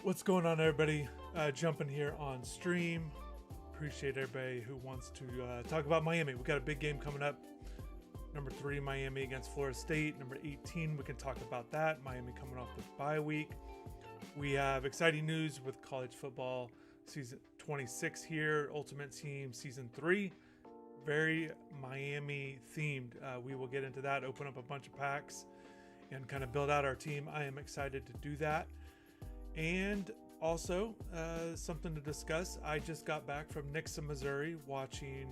What's going on, everybody? Jumping here on stream. Appreciate everybody who wants to talk about Miami. We got a big game coming up. Number 3, Miami against Florida State. Number 18, we can talk about that. Miami coming off the bye week. We have exciting news with college football season 26 here. Ultimate Team season 3. Very Miami themed. We will get into that, open up a bunch of packs, and kind of build out our team. I am excited to do that. And also, something to discuss. I just got back from Nixa, Missouri, watching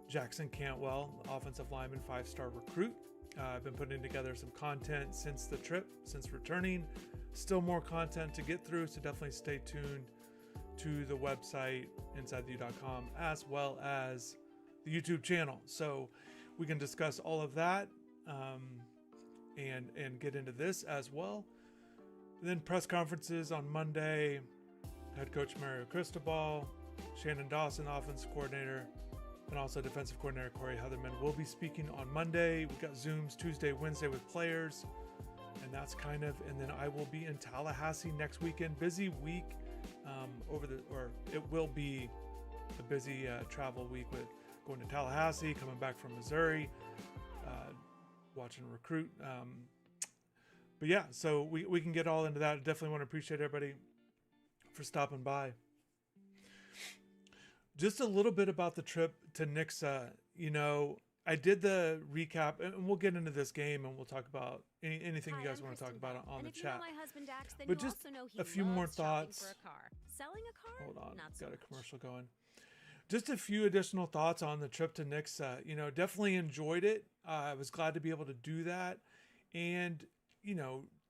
Jackson Cantwell, offensive lineman, 5-star recruit. I've been putting together some content since the trip, since returning. Still more content to get through, so definitely stay tuned to the website, InsideTheU.com, as well as the YouTube channel. So we can discuss all of that and get into this as well. And then press conferences on Monday. Head coach Mario Cristobal, Shannon Dawson, offensive coordinator, and also defensive coordinator Corey Heatherman will be speaking on Monday. We got Zooms Tuesday, Wednesday with players, and that's kind of. And then I will be in Tallahassee next weekend. Busy week it will be a busy travel week with going to Tallahassee, coming back from Missouri, watching recruit. But yeah, so we can get all into that. Definitely want to appreciate everybody for stopping by. Just a little bit about the trip to Nixa. I did the recap, and we'll get into this game, and we'll talk about anything you guys want to talk about on the chat. My husband Dax, then but you just also know he a few more loves shopping thoughts. for a car. Selling a car? Hold on, Not so got a much. commercial going. Just a few additional thoughts on the trip to Nixa. Definitely enjoyed it. I was glad to be able to do that, and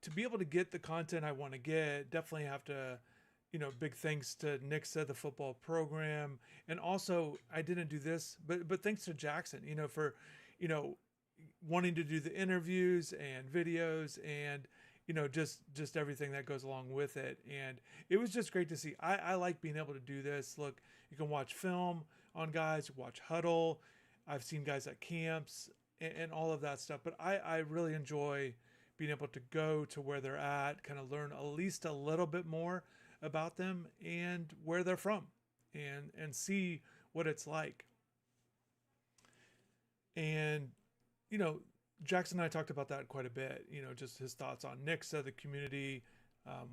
to be able to get the content I want to get, definitely have to, big thanks to Nixa, the football program. And also, I didn't do this, but thanks to Jackson, for, wanting to do the interviews and videos and, just everything that goes along with it. And it was just great to see. I like being able to do this. Look, you can watch film on guys, watch Huddle. I've seen guys at camps and all of that stuff. But I really enjoy being able to go to where they're at, kind of learn at least a little bit more about them and where they're from and see what it's like. And, Jackson and I talked about that quite a bit, just his thoughts on Nixa, the community,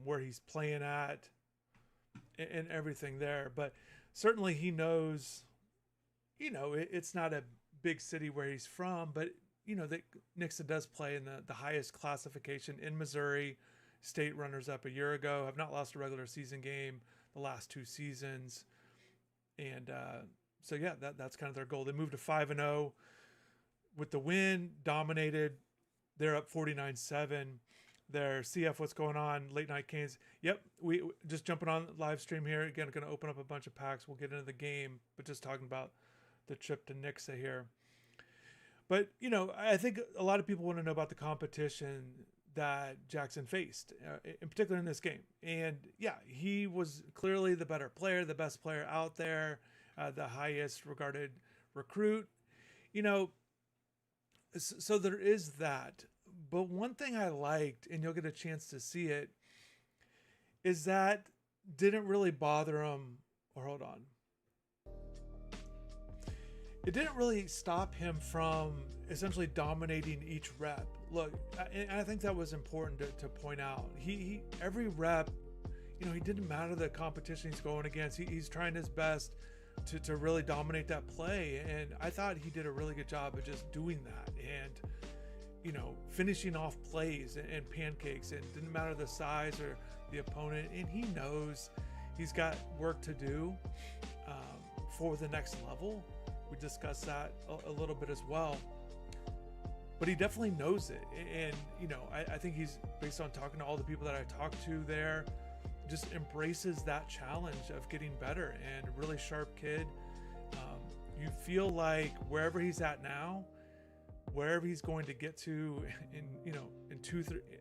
where he's playing at and everything there. But certainly he knows, it's not a big city where he's from, but that Nixa does play in the highest classification in Missouri. State runners-up a year ago, have not lost a regular season game the last 2 seasons. And so, yeah, that's kind of their goal. They moved to 5-0 with the win, dominated. They're up 49-7. Their CF, what's going on? Late Night Canes. Yep, we just jumping on live stream here. Again, going to open up a bunch of packs. We'll get into the game, but just talking about the trip to Nixa here. But, I think a lot of people want to know about the competition that Jackson faced, in particular in this game. And, yeah, he was clearly the better player, the best player out there, the highest regarded recruit. So there is that. But one thing I liked, and you'll get a chance to see it, is that didn't really bother him. Or hold on. It didn't really stop him from essentially dominating each rep. Look, and I think that was important to point out. He every rep, he didn't matter the competition he's going against. He's trying his best to really dominate that play. And I thought he did a really good job of just doing that and, finishing off plays and pancakes. And it didn't matter the size or the opponent. And he knows he's got work to do for the next level. We discussed that a little bit as well, but he definitely knows it. And, I think he's, based on talking to all the people that I talked to there, just embraces that challenge of getting better, and a really sharp kid. You feel like wherever he's at now, wherever he's going to get to in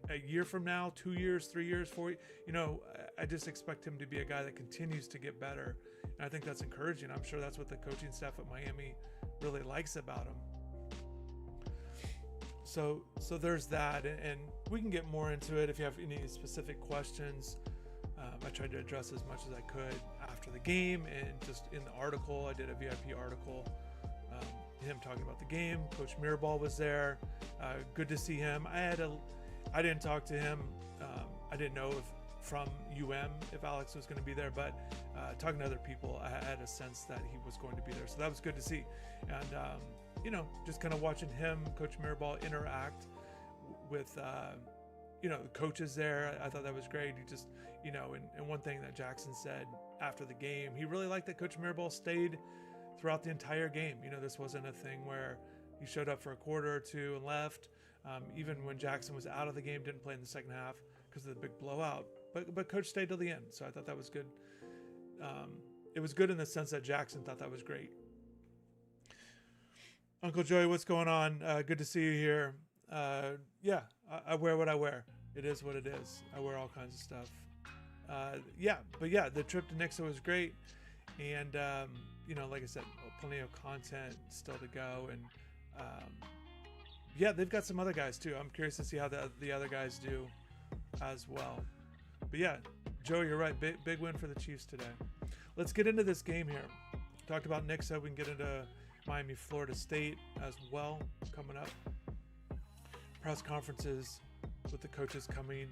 a year from now, 2 years, 3 years, 4 years, I just expect him to be a guy that continues to get better. And I think that's encouraging. I'm sure that's what the coaching staff at Miami really likes about him. So there's that, and we can get more into it if you have any specific questions. I tried to address as much as I could after the game, and just in the article, I did a VIP article, him talking about the game. Coach Mirabal was there. Good to see him. I didn't talk to him. I didn't know if from if Alex was going to be there, but talking to other people, I had a sense that he was going to be there. So that was good to see. And, just kind of watching him, Coach Mirabal, interact with, the coaches there. I thought that was great. He just, and one thing that Jackson said after the game, he really liked that Coach Mirabal stayed throughout the entire game. This wasn't a thing where he showed up for a quarter or two and left. Even when Jackson was out of the game, didn't play in the second half because of the big blowout. But Coach stayed till the end, so I thought that was good. It was good in the sense that Jackson thought that was great. Uncle Joey, what's going on? Good to see you here. I wear what I wear. It is what it is. I wear all kinds of stuff. The trip to Nixa was great. And, like I said, plenty of content still to go. And, they've got some other guys too. I'm curious to see how the other guys do as well. But yeah, Joe, you're right. Big win for the Chiefs today. Let's get into this game here. Talked about Nixa. We can get into Miami, Florida State as well coming up. Press conferences with the coaches coming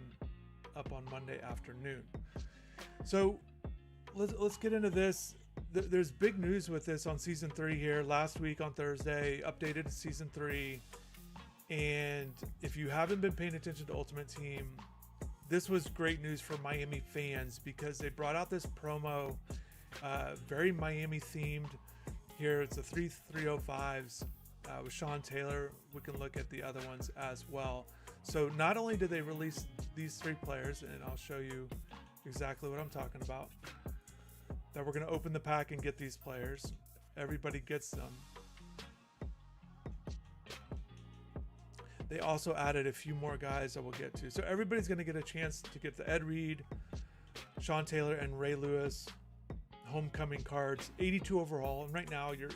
up on Monday afternoon. So let's get into this. There's big news with this on season 3 here. Last week on Thursday, updated to season 3. And if you haven't been paying attention to Ultimate Team, this was great news for Miami fans because they brought out this promo, very Miami themed. Here it's the 305s with Sean Taylor. We can look at the other ones as well. So not only did they release these 3 players, and I'll show you exactly what I'm talking about, that we're going to open the pack and get these players. Everybody gets them. They also added a few more guys that we'll get to. So everybody's going to get a chance to get the Ed Reed, Sean Taylor, and Ray Lewis homecoming cards, 82 overall. And right now you're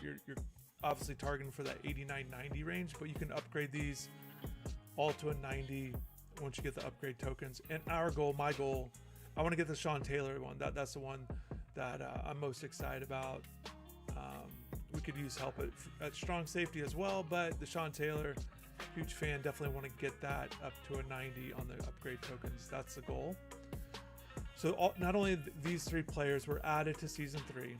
obviously targeting for that 89-90 range, but you can upgrade these all to a 90 once you get the upgrade tokens. And my goal, I want to get the Sean Taylor one. That's the one that I'm most excited about. We could use help at strong safety as well, but the Sean Taylor, huge fan, definitely want to get that up to a 90 on the upgrade tokens. That's the goal. So not only these 3 players were added to season 3,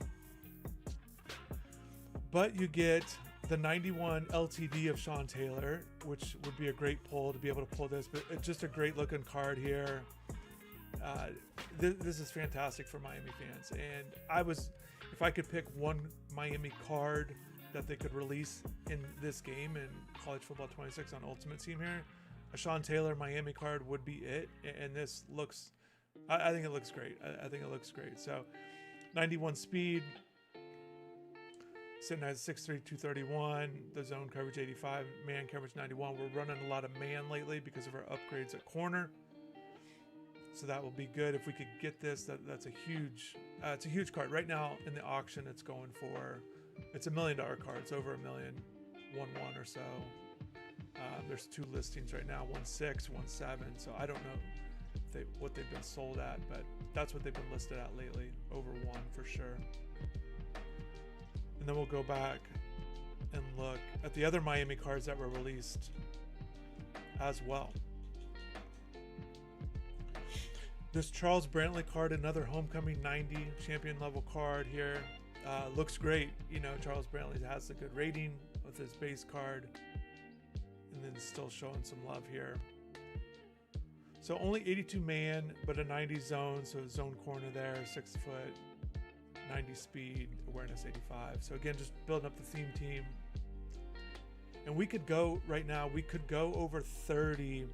but you get the 91 LTD of Sean Taylor, which would be a great pull to be able to pull this, but it's just a great looking card here. This is fantastic for Miami fans. And if I could pick one Miami card that they could release in this game in College Football 26 on Ultimate Team here, a Sean Taylor Miami card would be it. And this looks, I think it looks great. I think it looks great. So 91 speed, sitting at 6'3", 231, the zone coverage 85, man coverage 91. We're running a lot of man lately because of our upgrades at corner. So that will be good if we could get this. That's a huge card. Right now in the auction, it's going for, it's $1 million card. It's over $1 million, 1.1 or so. There's 2 listings right now, 1.6, 1.7. So I don't know what they've been sold at, but that's what they've been listed at lately, over 1 for sure. And then we'll go back and look at the other Miami cards that were released as well. This Charles Brantley card, another homecoming 90 champion level card here. Looks great. Charles Brantley has a good rating with his base card, and then still showing some love here. So only 82 man, but a 90 zone. So zone corner there, 6 foot, 90 speed, awareness 85. So again, just building up the theme team. And we could go right now, over 30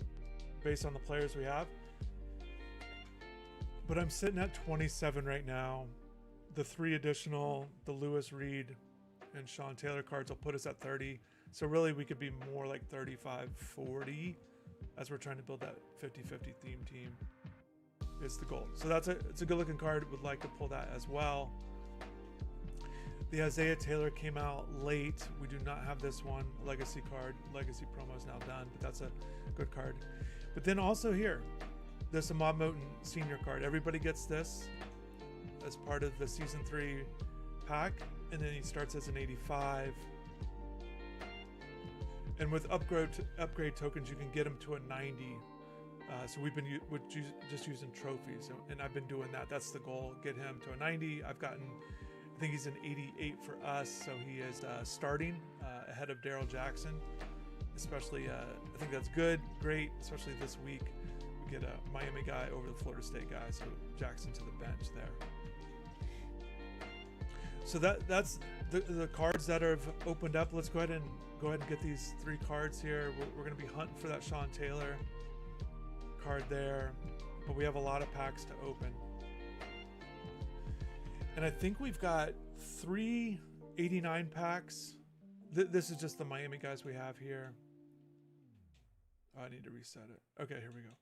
based on the players we have. But I'm sitting at 27 right now. The 3 additional, the Lewis, Reed, and Sean Taylor cards will put us at 30. So really we could be more like 35, 40 as we're trying to build that 50-50 theme team is the goal. So it's a good looking card. Would like to pull that as well. The Isaiah Taylor came out late. We do not have this one. Legacy card. Legacy promo is now done, but that's a good card. But then also here, this Ahmad Moten senior card. Everybody gets this as part of the season 3 pack, and then he starts as an 85. And with upgrade tokens, you can get him to a 90. So we've been just using trophies, and I've been doing that. That's the goal, get him to a 90. I think he's an 88 for us, so he is starting ahead of Daryl Jackson. Especially, I think that's good, great, especially this week. We get a Miami guy over the Florida State guy, so Jackson to the bench there. So that's the cards that have opened up. Let's go ahead and get these 3 cards here. We're going to be hunting for that Sean Taylor card there, but we have a lot of packs to open. And I think we've got 3 89 packs. This is just the Miami guys we have here. Oh, I need to reset it. Okay, here we go.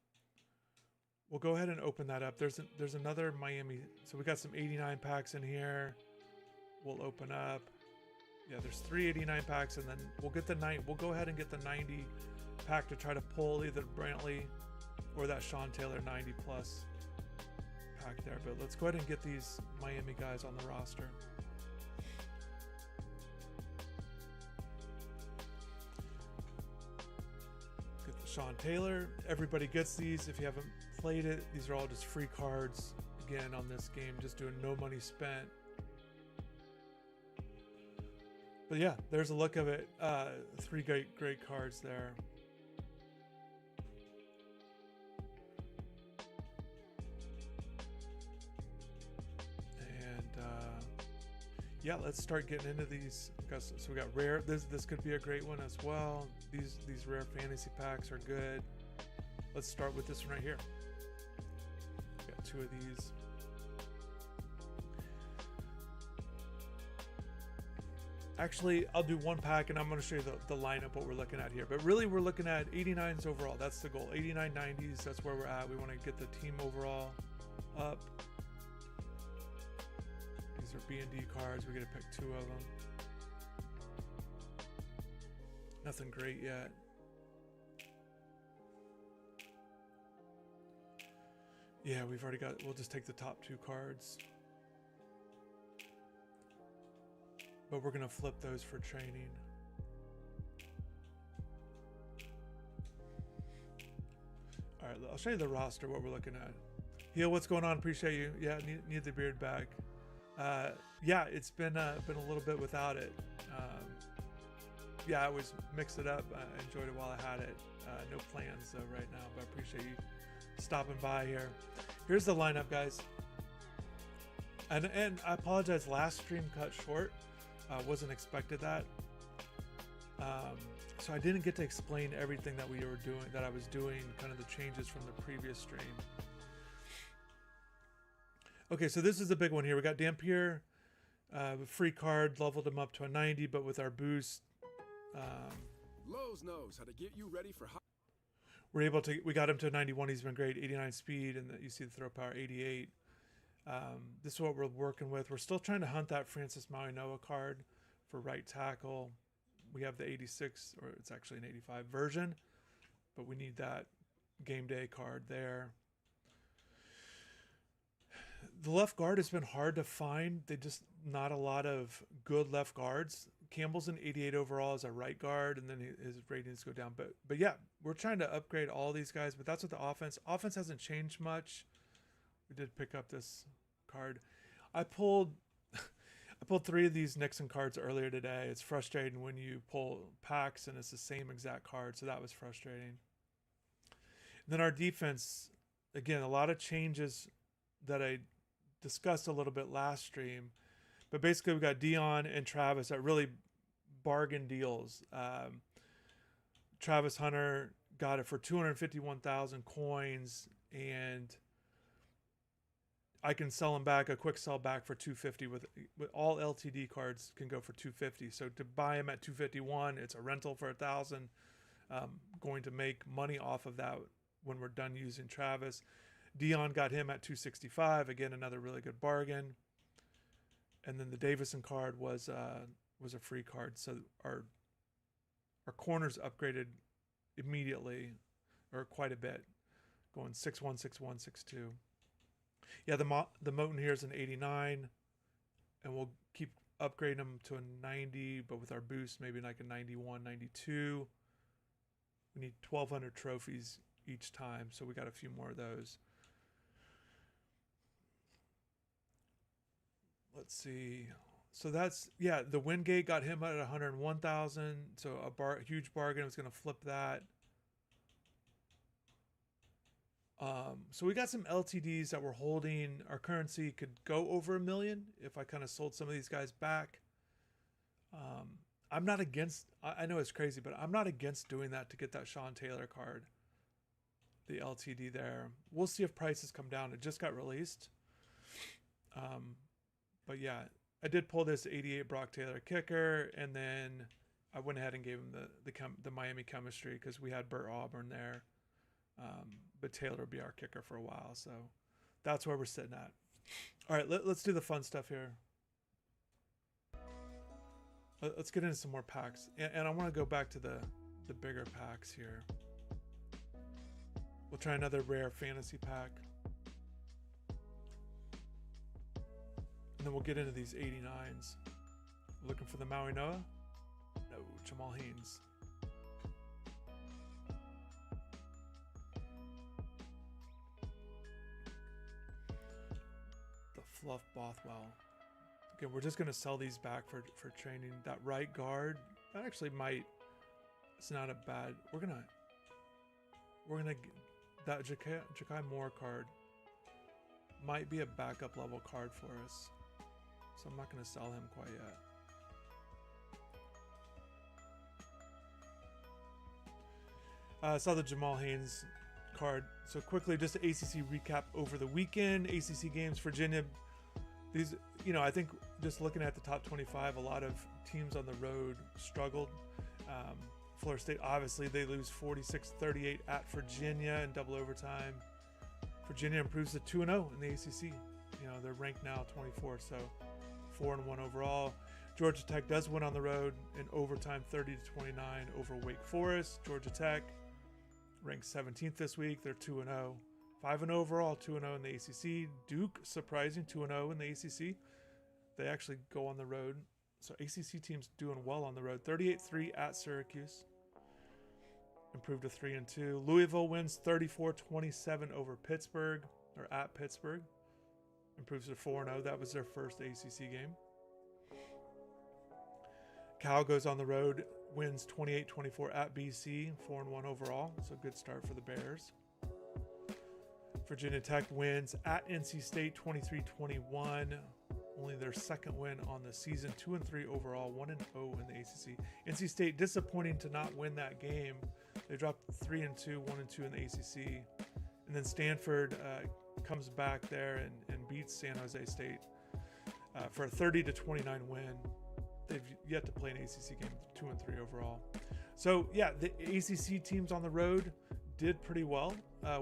We'll go ahead and open that up. There's another Miami. So we got some 89 packs in here. We'll open up. Yeah, there's 3 89 packs, and then we'll get the 9. We'll go ahead and get the 90 pack to try to pull either Brantley or that Sean Taylor 90 plus pack there. But let's go ahead and get these Miami guys on the roster. Get the Sean Taylor. Everybody gets these. If you haven't played it, these are all just free cards. Again, on this game, just doing no money spent. But yeah, there's a look of it. 3 great cards there. And yeah, let's start getting into these. So we got rare. This could be a great one as well. These rare fantasy packs are good. Let's start with this one right here. Got 2 of these. Actually, I'll do 1 pack, and I'm going to show you the lineup, what we're looking at here. But really, we're looking at 89s overall. That's the goal. 89, 90s, that's where we're at. We want to get the team overall up. These are B&D cards. We got to pick 2 of them. Nothing great yet. Yeah, we've already got... We'll just take the top 2 cards. But we're going to flip those for training. All right, I'll show you the roster, what we're looking at. Heel, what's going on? Appreciate you. Yeah, need the beard back. Yeah, it's been a little bit without it. Yeah, I always mix it up. I enjoyed it while I had it. No plans though right now, but I appreciate you stopping by here. Here's the lineup, guys. And I apologize, last stream cut short. Wasn't expected that. So I didn't get to explain everything that I was doing, kind of the changes from the previous stream. Okay, so this is the big one here. We got Dampier, free card, leveled him up to a 90, but with our boost, Lowe's knows how to get you ready for we got him to a 91. He's been great. 89 speed, and you see the throw power 88. This is what we're working with. We're still trying to hunt that Francis Mauigoa card for right tackle. We have the 86, or it's actually an 85 version, but we need that game day card there. The left guard has been hard to find. They just not a lot of good left guards. Campbell's an 88 overall as a right guard, and then his ratings go down. But yeah, we're trying to upgrade all these guys, but that's what the offense hasn't changed much. We did pick up this card. I pulled 3 of these Nixon cards earlier today. It's frustrating when you pull packs and it's the same exact card, so that was frustrating. And then our defense, again, a lot of changes that I discussed a little bit last stream. But basically, we got Dion and Travis at really bargain deals. Travis Hunter got it for 251,000 coins, and I can sell him back, a quick sell back for 250 with all LTD cards can go for 250. So to buy him at 251, it's a rental for 1,000. Going to make money off of that when we're done using Travis. Dion got him at 265. Again, another really good bargain. And then the Davison card was a free card. So our corners upgraded immediately, or quite a bit. going 6-1, 6-1, 6-2. Yeah, the Moten here is an 89, and we'll keep upgrading them to a 90, but with our boost, maybe like a 91, 92. We need 1,200 trophies each time, so we got a few more of those. Let's see. So that's, yeah, the Wingate got him at 101,000. So a huge bargain. I was going to flip that. So we got some LTDs that we're holding. Our currency could go over $1 million if I kind of sold some of these guys back. I'm not against, I know it's crazy, but I'm not against doing that to get that Sean Taylor card. The LTD there. We'll see if prices come down. It just got released. But yeah, I did pull this 88 Brock Taylor kicker, and then I went ahead and gave him the Miami chemistry because we had Burt Auburn there. But Taylor will be our kicker for a while, so that's where we're sitting at. All right, let's do the fun stuff here. Let's get into some more packs, and I want to go back to the bigger packs here. We'll try another rare fantasy pack. And then we'll get into these 89s. Looking for the Maui Noah? No, Jamal Haynes. The Fluff Bothwell. Again, we're just going to sell these back for training. That right guard, that actually might, it's not a bad, we're going to, that Ja'Kai Moore card might be a backup level card for us. So I'm not going to sell him quite yet. I saw the Jamal Haynes card. So quickly, just an ACC recap over the weekend. ACC games, Virginia. These, you know, I think just looking at the top 25, a lot of teams on the road struggled. Florida State, obviously, they lose 46-38 at Virginia in double overtime. Virginia improves to 2-0 in the ACC. You know, they're ranked now 24, so 4-1 overall. Georgia Tech does win on the road in overtime, 30-29 over Wake Forest. Georgia Tech ranked 17th this week. They're 2-0, 5-0 overall, 2-0 in the ACC. Duke, surprising, 2-0 in the ACC. They actually go on the road. So ACC teams doing well on the road. 38-3 at Syracuse. Improved to 3-2. Louisville wins 34-27 over Pittsburgh, or at Pittsburgh. Improves to 4-0. That was their first ACC game. Cal goes on the road, wins 28-24 at BC, 4-1 overall. So good start for the Bears. Virginia Tech wins at NC State 23-21. Only their second win on the season, 2-3 overall, 1-0 in the ACC. NC State disappointing to not win that game. They dropped 3-2, 1-2 in the ACC, and then Stanford comes back there and beats San Jose State for a 30-29 win. They've yet to play an ACC game, 2-3 overall. So yeah, the ACC teams on the road did pretty well,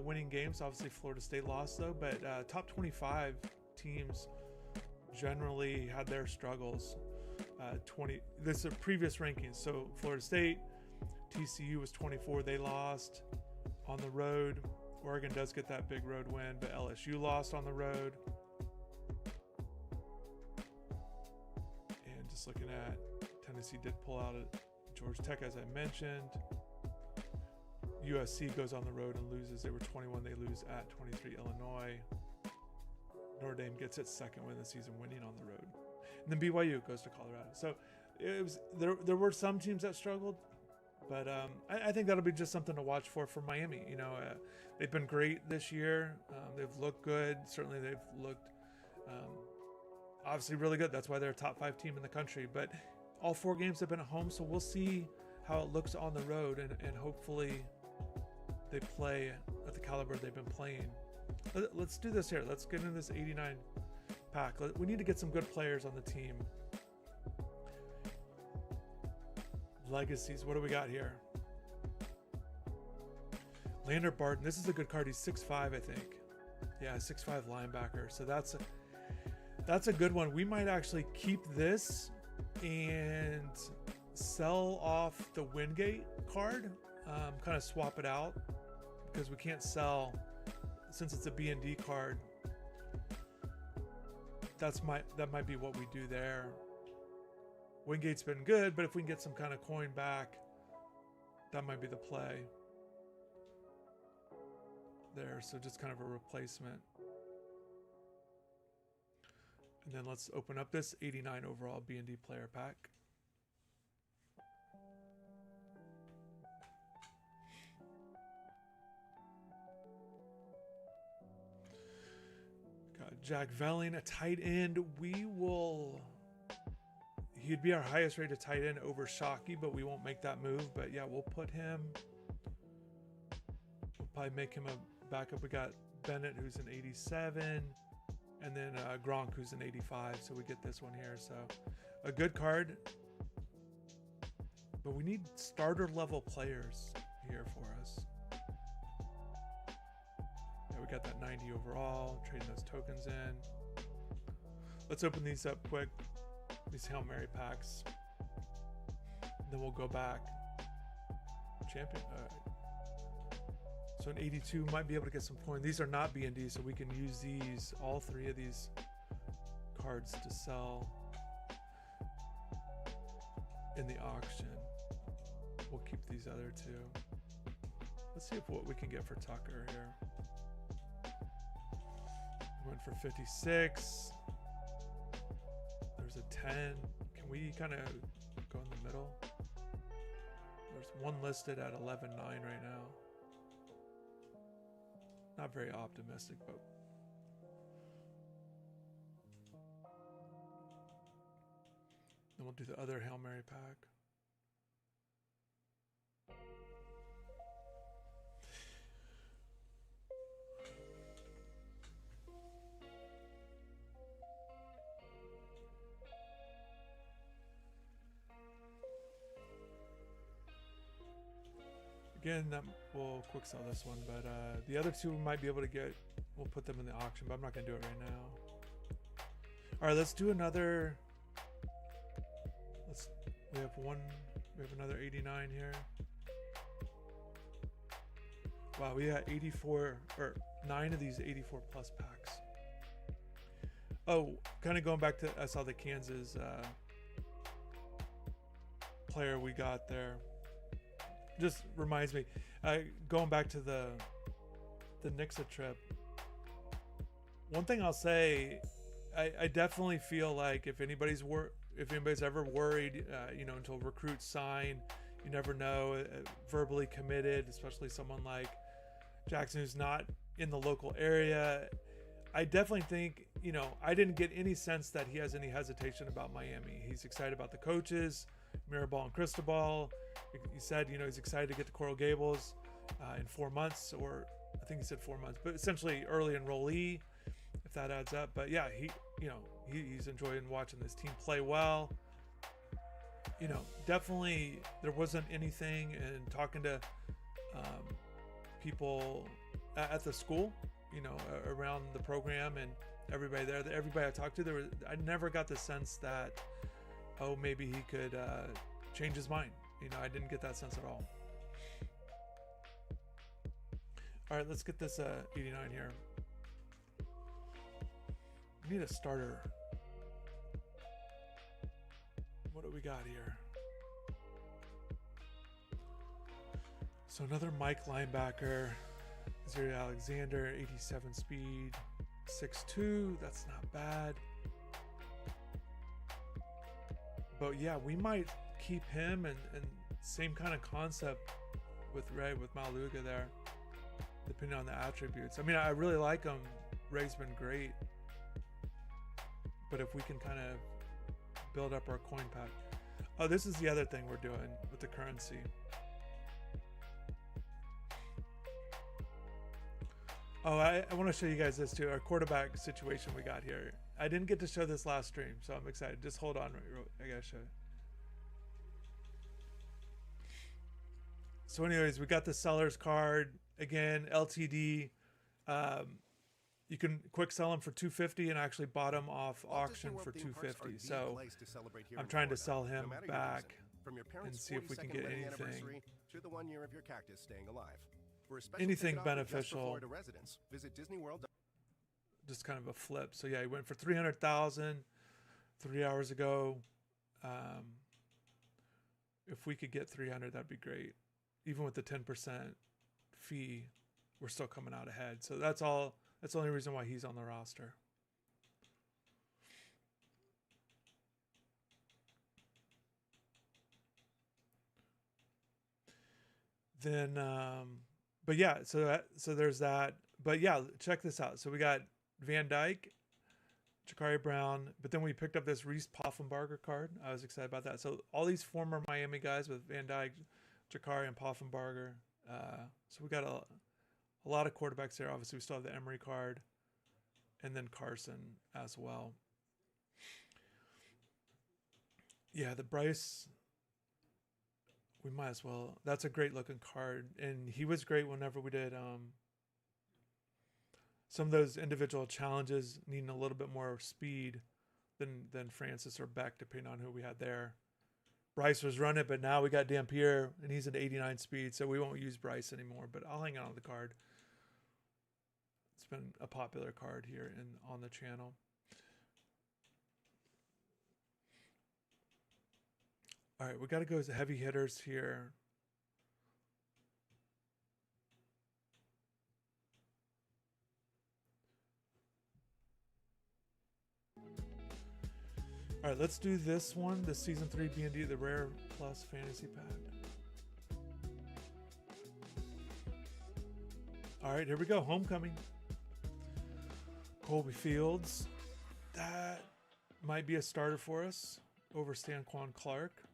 winning games. Obviously, Florida State lost though, but top 25 teams generally had their struggles. This is previous rankings. So Florida State, TCU was 24. They lost on the road. Oregon does get that big road win, but LSU lost on the road. And just looking at Tennessee did pull out at Georgia Tech, as I mentioned. USC goes on the road and loses. They were 21. They lose at 23 Illinois. Notre Dame gets its second win of the season, winning on the road. And then BYU goes to Colorado. So it was there were some teams that struggled, but I think that'll be just something to watch for Miami. You know, they've been great this year. They've looked good. Certainly they've looked obviously really good. That's why they're a top 5 team in the country. But all 4 games have been at home, so we'll see how it looks on the road, and hopefully they play at the caliber they've been playing. Let's do this here. Let's get into this 89 pack. We need to get some good players on the team. Legacies. What do we got here? Lander Barton. This is a good card. He's 6'5", I think. Yeah, 6'5" linebacker. So that's a good one. We might actually keep this and sell off the Wingate card. Kind of swap it out because we can't sell since it's a B&D card, that might be what we do there. Wingate's been good, but if we can get some kind of coin back, that might be the play there. So just kind of a replacement. And then let's open up this 89 overall B&D player pack. Got Jack Velling, a tight end. He'd be our highest rated tight end over Shockey, but we won't make that move. But yeah, we'll put him. We'll probably make him a backup. We got Bennett, who's an 87. And then Gronk, who's an 85. So we get this one here. So a good card. But we need starter level players here for us. Yeah, we got that 90 overall. Trading those tokens in. Let's open these up quick. These Hail Mary packs. Then we'll go back. Champion. So an 82 might be able to get some coin. These are not B&D, so we can use these, all three of these cards to sell in the auction. We'll keep these other two. Let's see what we can get for Tucker here. Went for 56. There's a 10. Can we kind of go in the middle? There's one listed at 11.9 right now. Not very optimistic, but then we'll do the other Hail Mary pack. Again, we'll quick sell this one, but the other two we might be able to get. We'll put them in the auction, but I'm not going to do it right now. All right, let's do another. We have another 89 here. Wow, we got 84 or 9 of these 84 plus packs. Oh, kind of going back to, I saw the Kansas player we got there. Just reminds me, going back to the Nixa trip. One thing I'll say, I definitely feel like if anybody's ever worried, until recruits sign, you never know. Verbally committed, especially someone like Jackson who's not in the local area. I definitely think, I didn't get any sense that he has any hesitation about Miami. He's excited about the coaches, Mirabal and Cristobal. He said, he's excited to get to Coral Gables in 4 months, or I think he said 4 months, but essentially early enrollee, if that adds up. But yeah, he's enjoying watching this team play well. Definitely there wasn't anything, and talking to people at the school, around the program and everybody there, everybody I talked to, I never got the sense that, maybe he could change his mind. I didn't get that sense at all. All right, let's get this 89 here. We need a starter. What do we got here? So another Mike linebacker. Zuri Alexander, 87 speed, 6'2". That's not bad. But yeah, we might keep him, and same kind of concept with Ray, with Maluga there, depending on the attributes. I mean, I really like him. Ray's been great. But if we can kind of build up our coin pack. Oh, this is the other thing we're doing with the currency. Oh, I want to show you guys this too. Our quarterback situation we got here. I didn't get to show this last stream, so I'm excited. Just hold on. I gotta show you. So anyways, we got the seller's card. Again, LTD. You can quick sell them for $250 and actually bought them off auction for $250. So I'm trying to sell him back and see if we can get anything. To the 1 year of your cactus staying alive. For a special anything ticket offer just for beneficial. Florida residents, visit Disney World. Just kind of a flip. So yeah, he went for 300,000 3 hours ago. If we could get 300, that'd be great. Even with the 10% fee, we're still coming out ahead. So that's all. That's the only reason why he's on the roster. Then, but yeah, so there's that. But yeah, check this out. So we got Van Dyke, Jakari Brown, but then we picked up this Reese Poffenbarger card. I was excited about that. So all these former Miami guys with Van Dyke, Jakari, and Poffenbarger. So we got a lot of quarterbacks there. Obviously, we still have the Emory card, and then Carson as well. Yeah, the Bryce, we might as well. That's a great looking card, and he was great whenever we did some of those individual challenges needing a little bit more speed than Francis or Beck, depending on who we had there. Bryce was running, but now we got Dampier, and he's at 89 speed, so we won't use Bryce anymore, but I'll hang on to the card. It's been a popular card here on the channel. All right, we got to go as heavy hitters here. All right, let's do this one, the Season 3 B&D, the Rare Plus Fantasy Pack. All right, here we go. Homecoming. Colby Fields. That might be a starter for us over Stanquan Clark.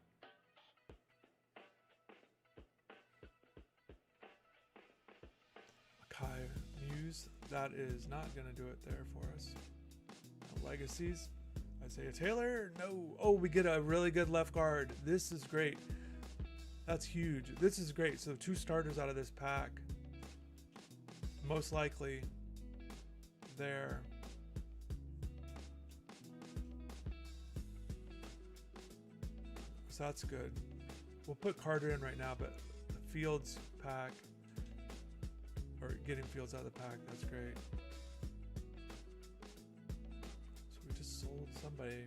Makai Muse. That is not going to do it there for us. Legacies. Isaiah Taylor. No. Oh, we get a really good left guard. This is great. That's huge. This is great. So 2 starters out of this pack. Most likely there. So that's good. We'll put Carter in right now, but the Fields pack, or getting Fields out of the pack, that's great. So we just sold somebody.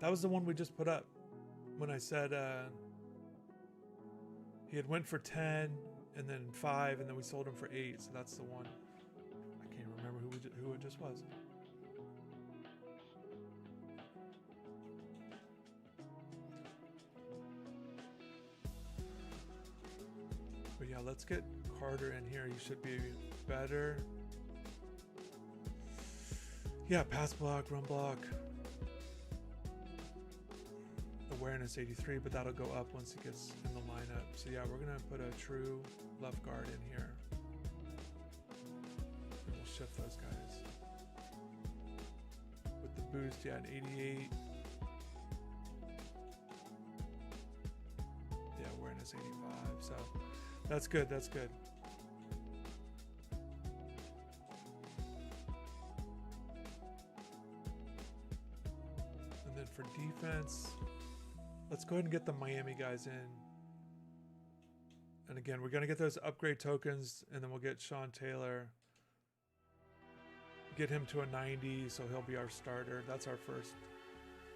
That was the one we just put up when I said he had went for 10 and then 5 and then we sold him for 8. So that's the one. I can't remember who it just was. But yeah, let's get Carter in here. He should be better. Yeah, pass block, run block. Awareness 83, but that'll go up once he gets in the lineup. So yeah, we're gonna put a true left guard in here. And we'll shift those guys. With the boost, yeah, an 88. Yeah, awareness 85. So that's good, that's good. And then for defense, let's go ahead and get the Miami guys in. And again, we're going to get those upgrade tokens, and then we'll get Sean Taylor. Get him to a 90, so he'll be our starter. That's our first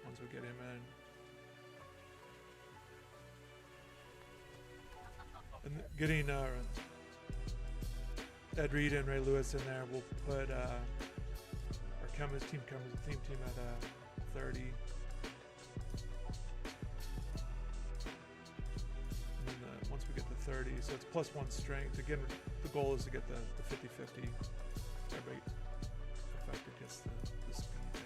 once we get him in. And getting Ed Reed and Ray Lewis in there, we'll put our team at 30. Once we get to 30, so it's +1 strength. Again, the goal is to get the 50-50. Everybody affected gets the speed there.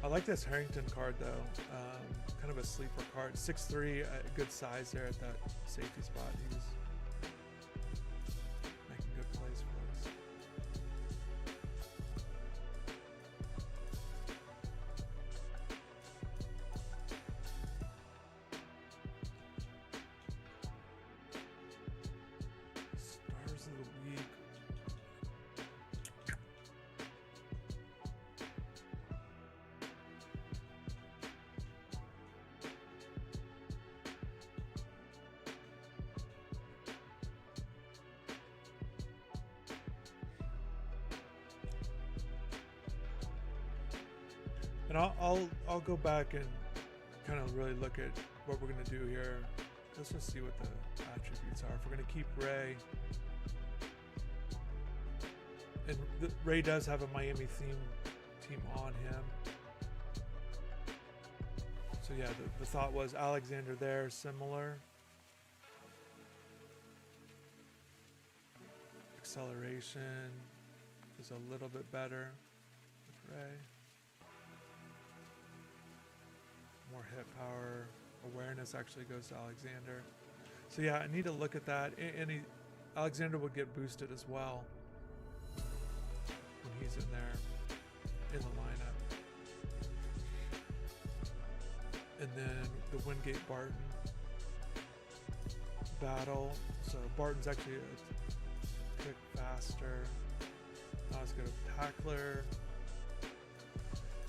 I like this Harrington card though. Kind of a sleeper card. 6'3", good size there at that safety spot. He was making good plays for us. Stars of the week. And I'll go back and kind of really look at what we're gonna do here. Let's just see what the attributes are. If we're gonna keep Ray, and Ray does have a Miami team on him. So yeah, the thought was Alexander there, similar. Acceleration is a little bit better with Ray. More hit power. Awareness actually goes to Alexander. So yeah, I need to look at that. And Alexander would get boosted as well when he's in there in the lineup. And then the Wingate Barton battle. So Barton's actually a kick faster, not as good of a tackler.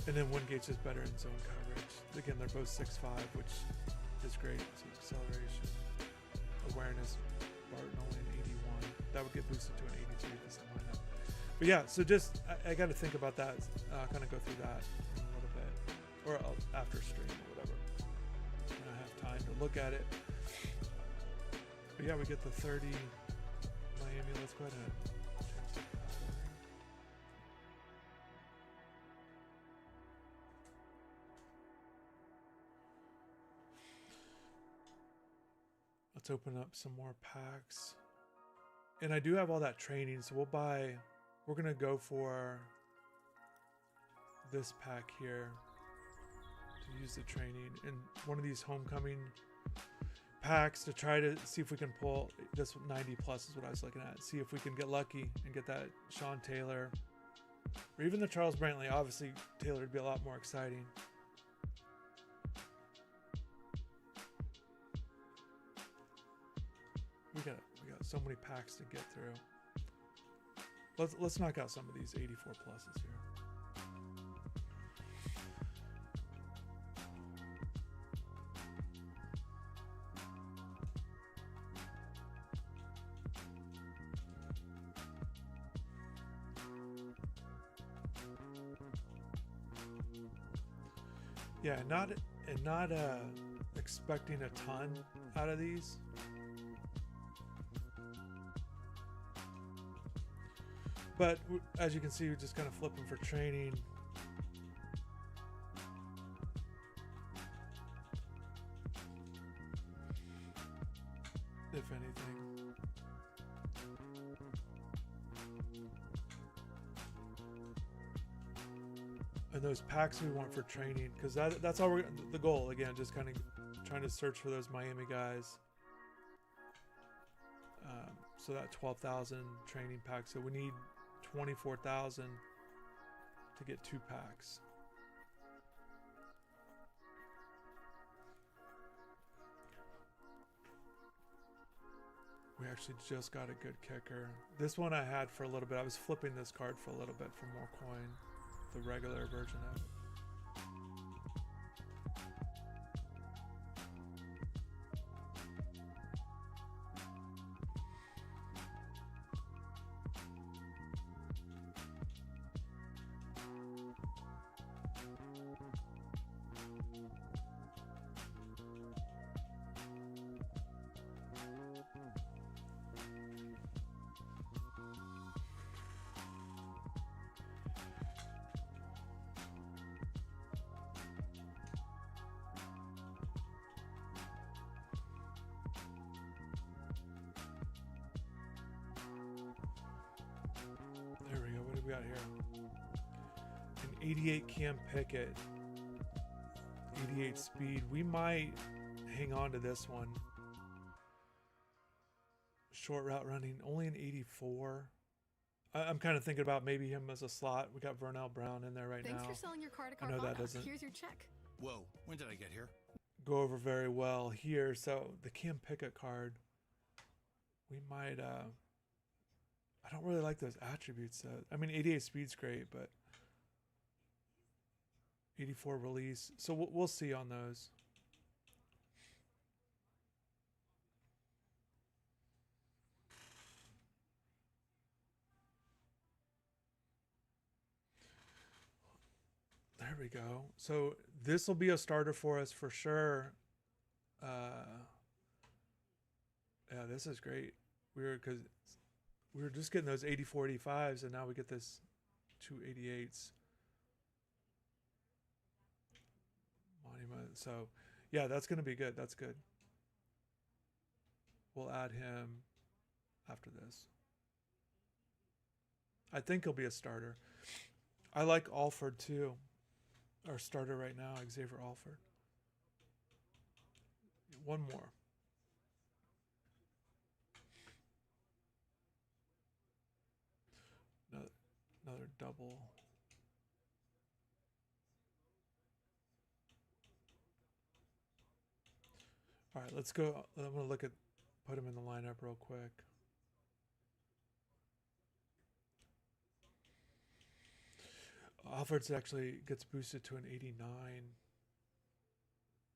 And then Wingate's just better in zone coverage. Again, they're both 6'5", which is great. So acceleration, awareness, Barton only an 81. That would get boosted to an 83 if it's in lineup. But yeah, so just I got to think about that. Kind of go through that in a little bit, or after stream or whatever. When I have time to look at it. But yeah, we get the 30 Miami. Let's go ahead and change that. Let's open up some more packs. And I do have all that training, so we're gonna go for this pack here to use the training in one of these homecoming packs to try to see if we can pull this 90 plus is what I was looking at. See if we can get lucky and get that Sean Taylor or even the Charles Brantley. Obviously Taylor would be a lot more exciting. We got so many packs to get through. Let's knock out some of these 84 pluses here. Yeah, not expecting a ton out of these. But as you can see, we're just kind of flipping for training. If anything. And those packs we want for training, because that's all the goal. Again, just kind of trying to search for those Miami guys. So that 12,000 training pack. So we need 24,000 to get 2 packs. We actually just got a good kicker. This one I had for a little bit. I was flipping this card for a little bit for more coin. The regular version of it. Got here an 88 Cam Pickett, 88 speed. We might hang on to this one. Short route running, only an 84. I'm kind of thinking about maybe him as a slot. We got Vernell Brown in there right now. Thanks for selling your car to I know that Carvana. doesn't Here's your check. Whoa, when did I get here? go over very well here. So the Cam Pickett card, we might I don't really like those attributes. I mean, 88 speed's great, but 84 release. So we'll see on those. There There we go. So this will be a starter for us for sure. Yeah, this is great. Because we were just getting those 84, 85s, and now we get this 288s. Monument. So, yeah, that's going to be good. That's good. We'll add him after this. I think he'll be a starter. I like Alford too. Our starter right now, Xavier Alford. One more. Another double. All right, let's go. I'm going to put him in the lineup real quick. Alford's actually gets boosted to an 89.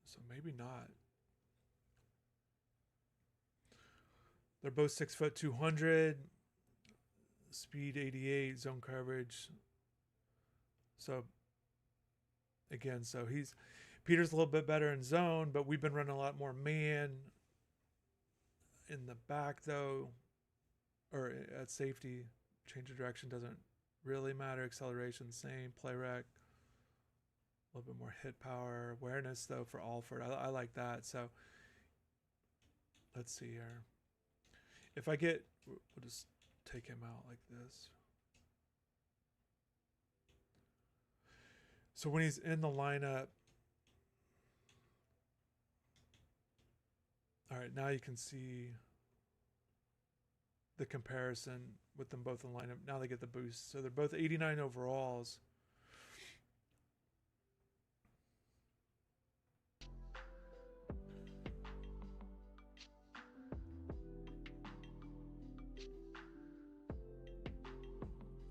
So maybe not. They're both 6 foot 200. Speed 88, zone coverage. So again, Peter's a little bit better in zone, but we've been running a lot more man in the back though, or at safety. Change of direction doesn't really matter. Acceleration same. Play rec. A little bit more hit power. Awareness though for Alford. I like that. So let's see here. If I get, we'll just take him out like this. So when he's in the lineup, all right, now you can see the comparison with them both in the lineup. Now they get the boost. So they're both 89 overalls.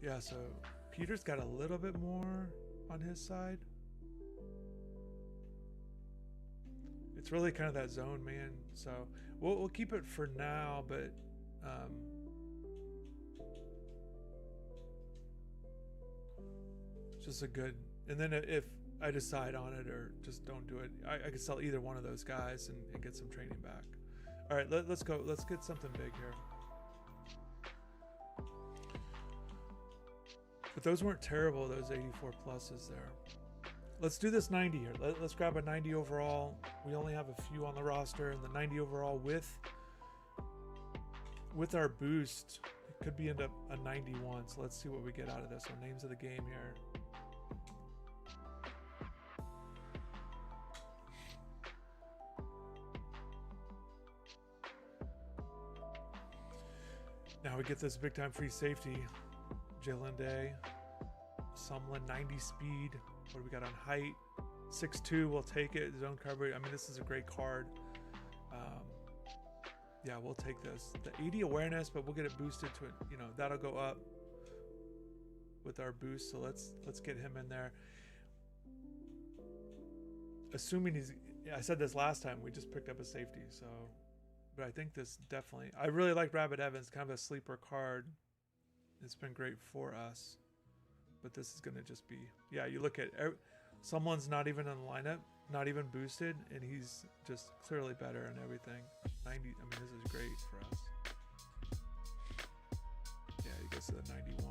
Yeah, so Peter's got a little bit more on his side. It's really kind of that zone, man. So we'll keep it for now, but it's just a good. And then if I decide on it or just don't do it, I could sell either one of those guys and get some training back. All right, let's go. Let's get something big here. But those weren't terrible, those 84 pluses there. Let's do this 90 here. Let's grab a 90 overall. We only have a few on the roster, and the 90 overall with our boost, it could be end up a 91. So let's see what we get out of this. Our names of the game here. Now we get this big time free safety. Jalen Day, Sumlin, 90 speed. What do we got on height? 6'2", we'll take it. Zone coverage. I mean, this is a great card. Yeah, we'll take this. The 80 awareness, but we'll get it boosted to it. You know, that'll go up with our boost. So let's get him in there. Assuming I said this last time, we just picked up a safety. So, but I think this definitely. I really like Rabbit Evans, kind of a sleeper card. It's been great for us, but this is going to just be, yeah, you look at someone's not even in the lineup, not even boosted, and he's just clearly better and everything. 90, I mean, this is great for us. Yeah, he goes to the 91.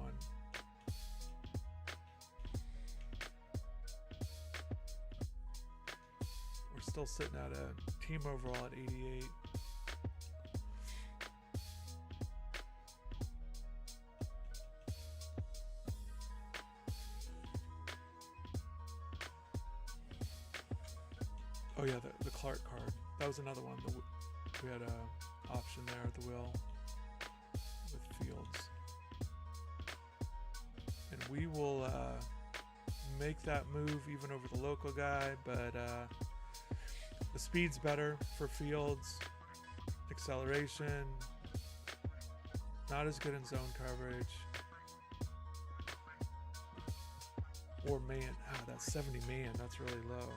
We're still sitting at a team overall at 88. Oh yeah, the Clark card. That was another one. We had a option there at the wheel with Fields. And we will make that move even over the local guy, but the speed's better for Fields. Acceleration, not as good in zone coverage. Or man, that's 70 man, that's really low.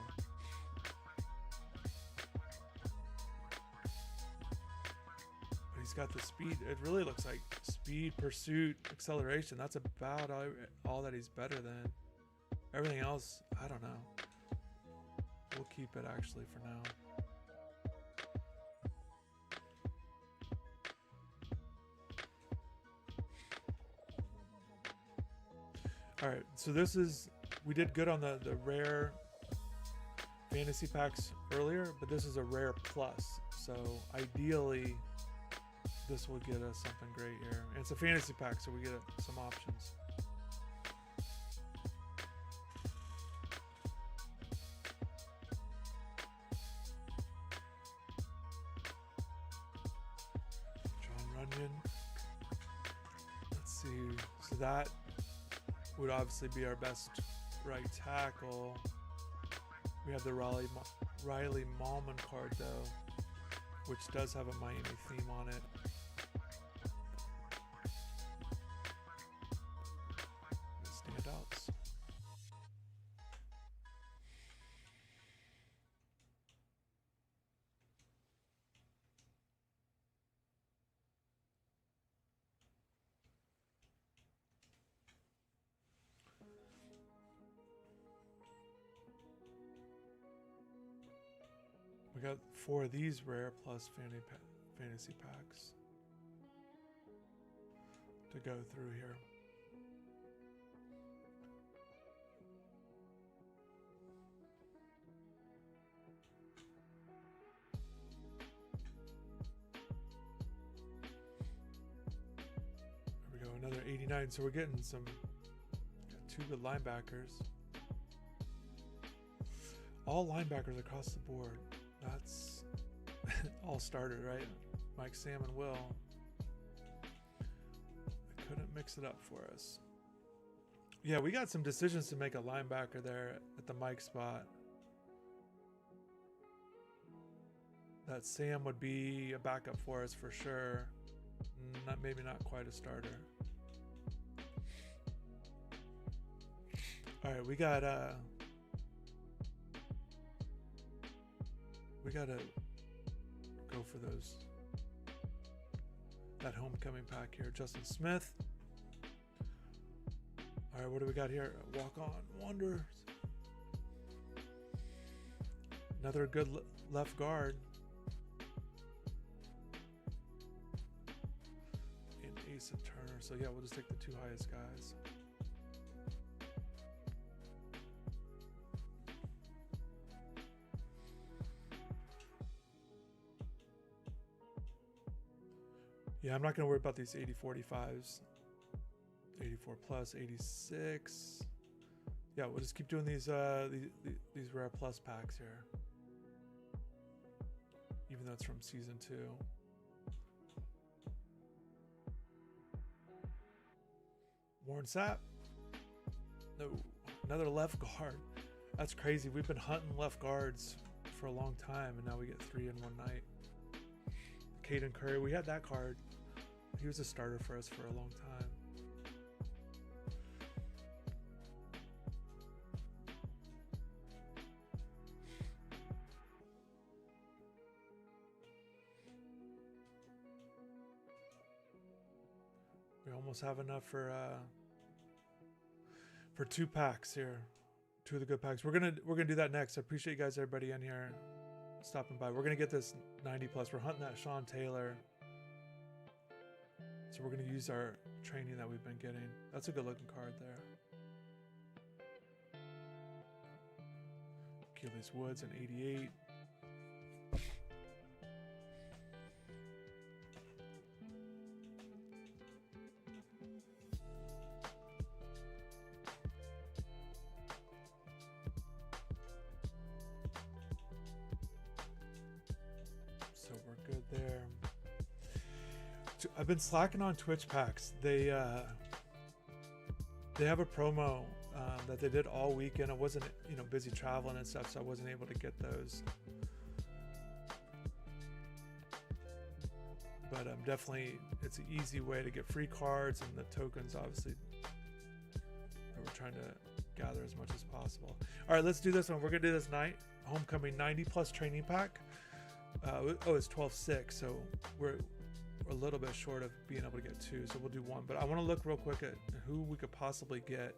He's got the speed. It really looks like speed, pursuit, acceleration. That's about all that he's better than. Everything else, I don't know. We'll keep it actually for now. All right, so this is, we did good on the rare fantasy packs earlier, but this is a rare plus. So ideally, this will get us something great here. And it's a fantasy pack, so we get some options. John Runyon. Let's see. So that would obviously be our best right tackle. We have the Riley Mallman card though, which does have a Miami theme on it. Standouts. We got 4 of these rare plus fantasy packs to go through here. There we go, another 89. So we're getting some, got 2 good linebackers. All linebackers across the board. That's all started, right? Mike, Sam, and Will. I couldn't mix it up for us. Yeah, we got some decisions to make a linebacker there at the Mike spot. That Sam would be a backup for us for sure. Maybe not quite a starter. All right, we gotta go for that homecoming pack here. Justin Smith. All right, what do we got here? Walk on wonders. Another good left guard. And Asa Turner. So yeah, we'll just take the 2 highest guys. Yeah, I'm not going to worry about these 80-45s. 84 plus, 86. Yeah, we'll just keep doing these rare plus packs here. Even though it's from season 2. Warren Sapp. No, another left guard. That's crazy. We've been hunting left guards for a long time, and now we get 3 in one night. Caden Curry, we had that card. He was a starter for us for a long time. We almost have enough for 2 packs here. 2 of the good packs. We're gonna do that next. I appreciate you guys, everybody in here stopping by. We're gonna get this 90 plus. We're hunting that Sean Taylor. So we're going to use our training that we've been getting. That's a good looking card there. Achilles Woods an 88. So we're good there. I've been slacking on Twitch packs. They have a promo that they did all weekend. I wasn't busy traveling and stuff, so I wasn't able to get those. But definitely, it's an easy way to get free cards and the tokens, obviously, that we're trying to gather as much as possible. All right, let's do this one. We're gonna do this homecoming 90 plus training pack. It's 12-6, so we're a little bit short of being able to get 2, so we'll do 1. But I want to look real quick at who we could possibly get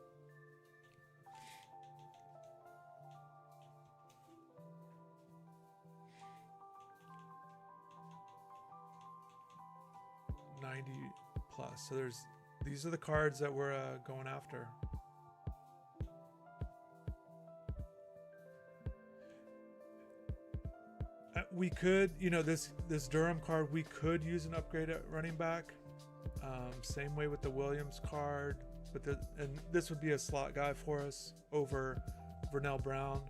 90 plus. So these are the cards that we're going after. We could, this Durham card, we could use an upgrade at running back. Same way with the Williams card, and this would be a slot guy for us over Vernell Brown.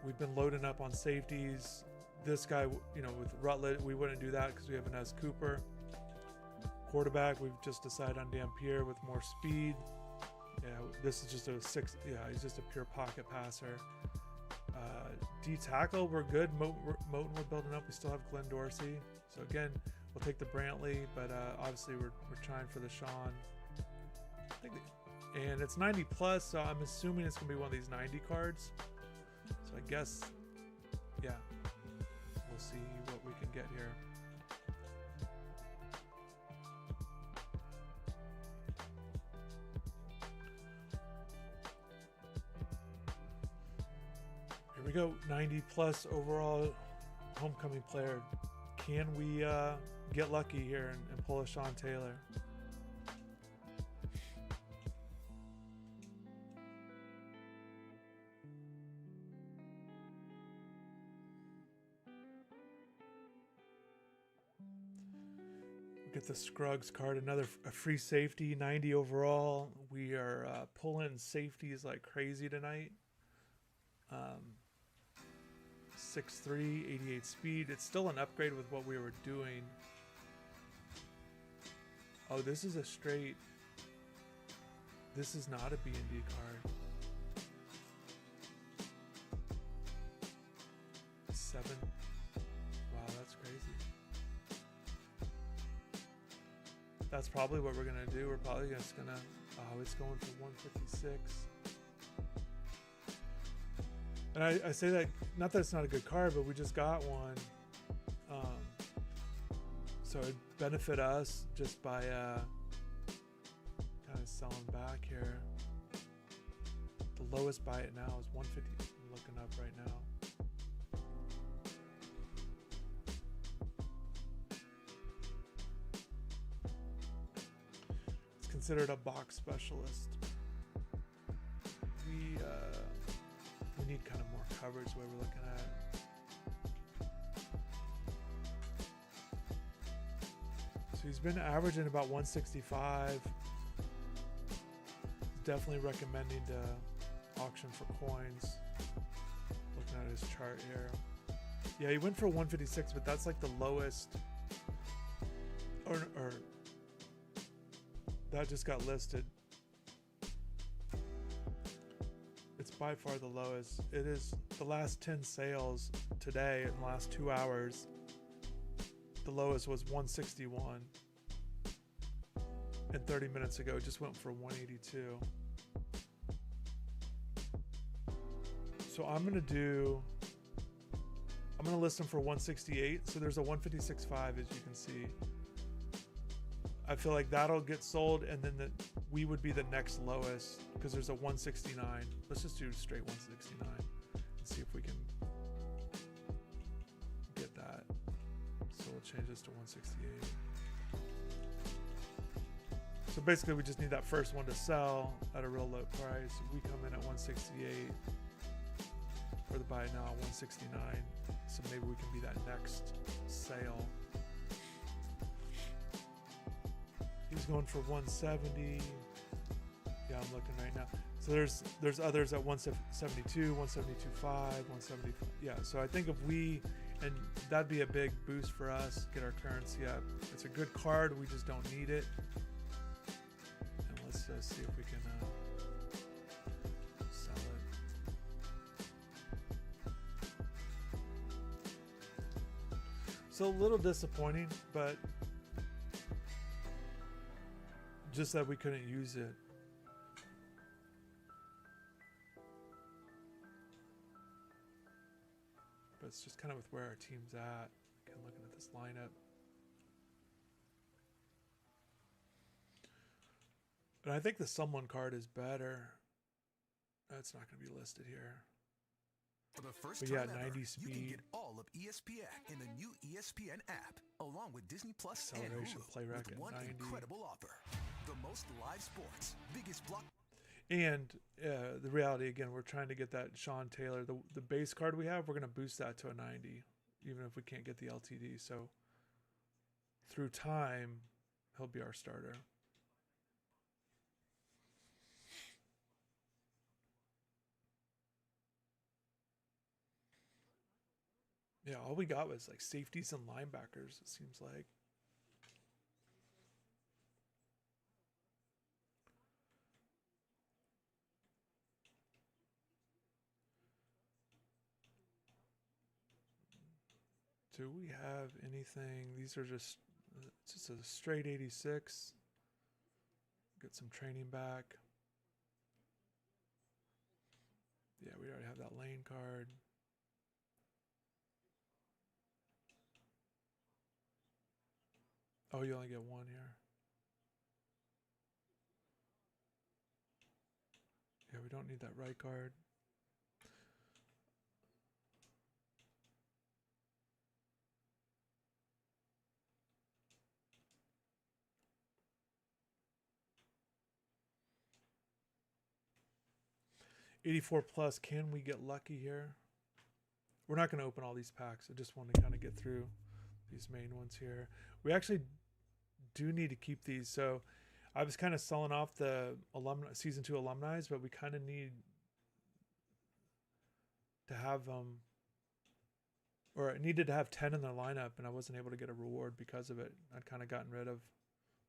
We've been loading up on safeties. This guy, with Rutledge, we wouldn't do that because we have an S. Cooper. Quarterback, we've just decided on Dampier with more speed. Yeah, this is just a 6. Yeah, he's just a pure pocket passer. D tackle, we're good. Moten, we're building up. We still have Glenn Dorsey. So again, we'll take the Brantley, but obviously we're trying for the Sean. And it's 90 plus, so I'm assuming it's gonna be one of these 90 cards. So I guess, yeah, we'll see what we can get here. Here we go, 90 plus overall homecoming player. Can we get lucky here and pull a Sean Taylor? Get the Scruggs card, a free safety, 90 overall. We are pulling safeties like crazy tonight. 6'3", 88 speed. It's still an upgrade with what we were doing. Oh, this is a straight. This is not a B&D card. 7. Wow, that's crazy. That's probably what we're gonna do. We're probably just gonna. Oh, it's going for 156. And I say that, not that it's not a good card, but we just got one. So it'd benefit us just by kind of selling back here. The lowest buy it now is 150. I'm looking up right now. It's considered a box specialist. We need kind of more coverage the way we're looking at. So he's been averaging about 165. Definitely recommending to auction for coins. Looking at his chart here. Yeah, he went for 156, but that's like the lowest. Or that just got listed. It's by far the lowest. It is the last 10 sales today in the last 2 hours. The lowest was 161. And 30 minutes ago, it just went for 182. So I'm going to list them for 168. So there's a 156.5, as you can see. I feel like that'll get sold, and then we would be the next lowest because there's a 169. Let's just do straight 169 and see if we can get that. So we'll change this to 168. So basically we just need that first one to sell at a real low price. We come in at 168 for the buy now, 169. So maybe we can be that next sale. He's going for 170. Yeah, I'm looking right now. So there's others at 172, 172.5, 170. Yeah, so I think if and that'd be a big boost for us, get our currency up. It's a good card, we just don't need it. And let's see if we can sell it. So a little disappointing, but just that we couldn't use it. But it's just kind of with where our team's at. Again, looking at this lineup. But I think the someone card is better. That's not going to be listed here. For the first But time yeah, ever, 90 you can speed. get all of ESPN in the new ESPN app, along with Disney Plus and Acceleration, Hulu, play rec with at one 90. incredible offer. The most live sports, biggest block. And the reality, again, we're trying to get that Sean Taylor, the base card we have, we're going to boost that to a 90, even if we can't get the LTD. So through time, he'll be our starter. Yeah, all we got was like safeties and linebackers, it seems like. Do we have anything? These are just a straight 86. Get some training back. Yeah, we already have that lane card. Oh, you only get one here. Yeah, we don't need that right card. $84 plus. Can we get lucky here? We're not going to open all these packs. I just want to kind of get through these main ones here. We actually do need to keep these. So I was kind of selling off the season 2 alumni, but we kind of need to have or I needed to have 10 in the lineup, and I wasn't able to get a reward because of it. I'd kind of gotten rid of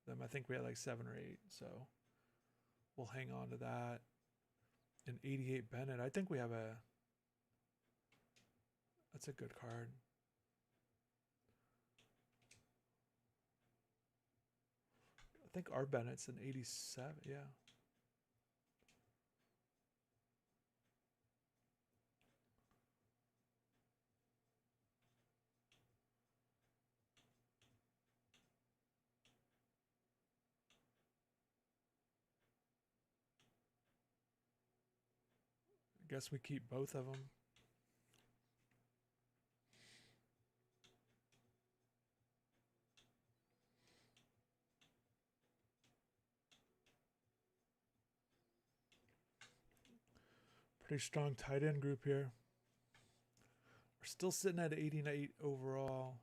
them. I think we had like 7 or 8, so we'll hang on to that. And 88 Bennett, I think we have that's a good card. I think our Bennett's an 87, yeah. I guess we keep both of them. Pretty strong tight end group here. We're still sitting at 88 overall.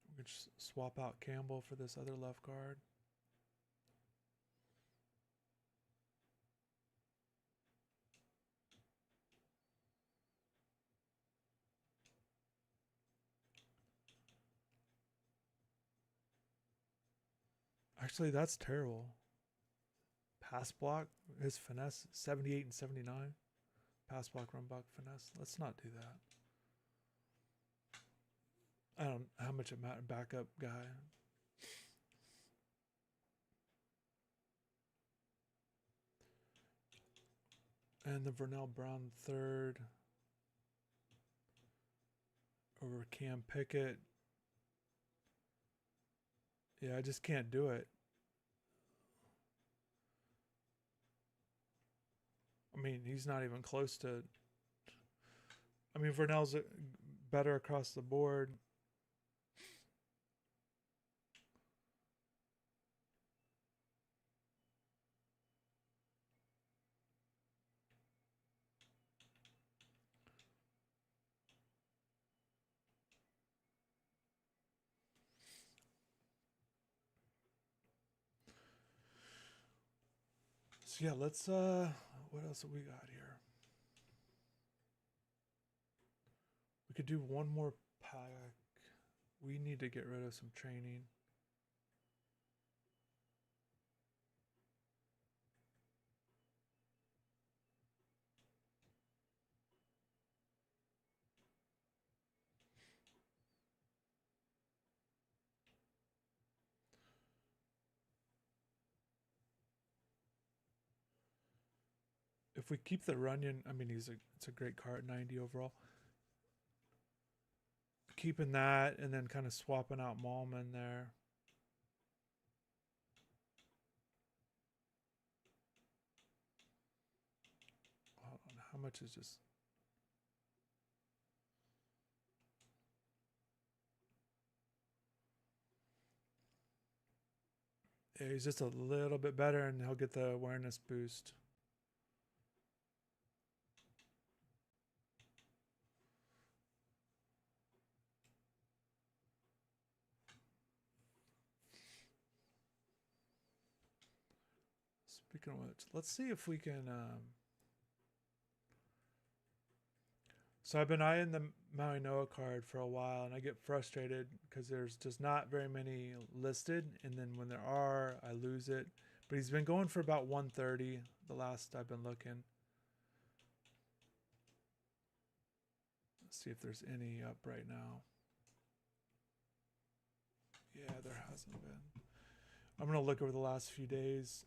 We could just swap out Campbell for this other left guard. Actually, that's terrible. Pass block, his finesse, 78 and 79. Pass block, run block, finesse. Let's not do that. I don't know how much it mattered. Backup guy. And the Vernell Brown third over Cam Pickett. Yeah, I just can't do it. I mean, he's not even close to. I mean, Vernell's better across the board. So yeah, let's what else have we got here? We could do one more pack. We need to get rid of some training. If we keep the Runyon, I mean, it's a great card, 90 overall. Keeping that and then kind of swapping out Malman there. much is just... Yeah, he's just a little bit better and he'll get the awareness boost. Speaking of which, let's see if we can... So I've been eyeing the Maui Noah card for a while, and I get frustrated because there's just not very many listed, and then when there are, I lose it. But he's been going for about 130 the last I've been looking. Let's see if there's any up right now. Yeah, there hasn't been. I'm going to look over the last few days.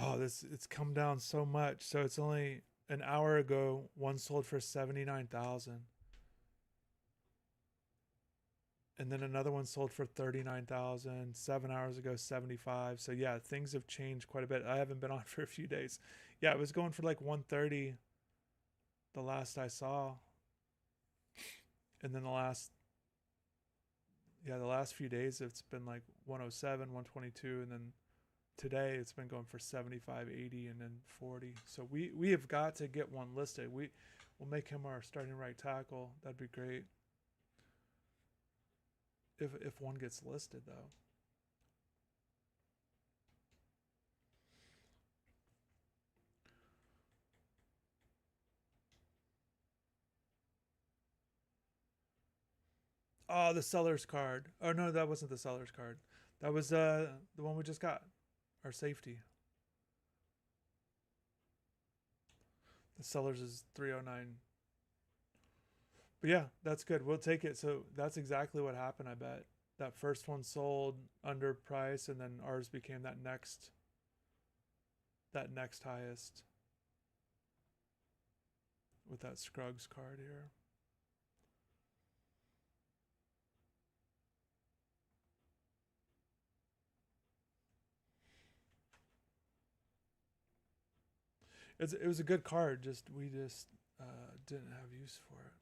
Oh, it's come down so much. So it's only an hour ago, one sold for 79,000. And then another one sold for 39,000. 7 hours ago, 75. So yeah, things have changed quite a bit. I haven't been on for a few days. Yeah, it was going for like 130 the last I saw. And then the last few days it's been like 107, 122, and then today it's been going for 75, 80, and then 40. So we have got to get one listed. We'll make him our starting right tackle. That'd be great. If one gets listed though. Oh, the seller's card. Oh no, that wasn't the seller's card. That was the one we just got. Our safety. The seller's is 309. But yeah, that's good. We'll take it. So that's exactly what happened, I bet. That first one sold under price, and then ours became that next highest with that Scruggs card here. It was a good card. We just didn't have use for it.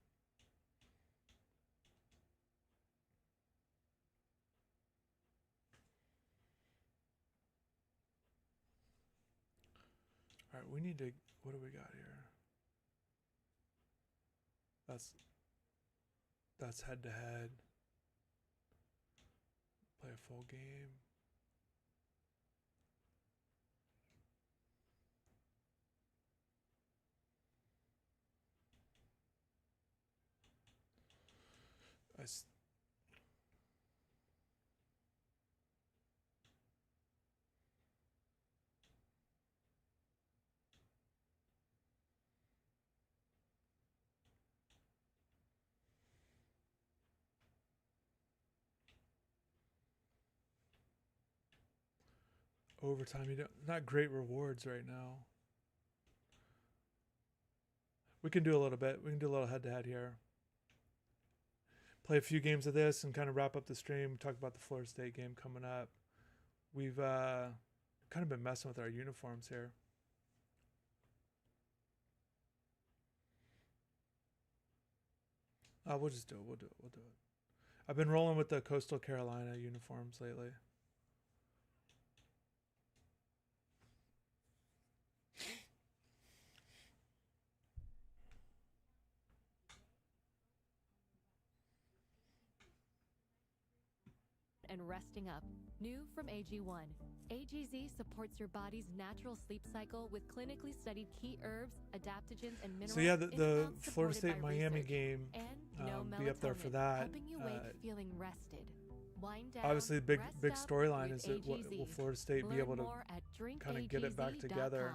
All right, we need to. What do we got here? That's head to head. Play a full game. Overtime, not great rewards right now. We can do a little bit. We can do a little head to head here. Play a few games of this and kind of wrap up the stream. Talk about the Florida State game coming up. We've kind of been messing with our uniforms here. We'll just do it. We'll do it. I've been rolling with the Coastal Carolina uniforms lately. And resting up. New from AG1. AGZ supports your body's natural sleep cycle with clinically studied key herbs, adaptogens, and minerals. So yeah, the Florida State Miami game, be up there for that. Helping you wake feeling rested. Wind down, obviously, the big rest up storyline with is that will Florida State be Learn able to more at kind of get it back together?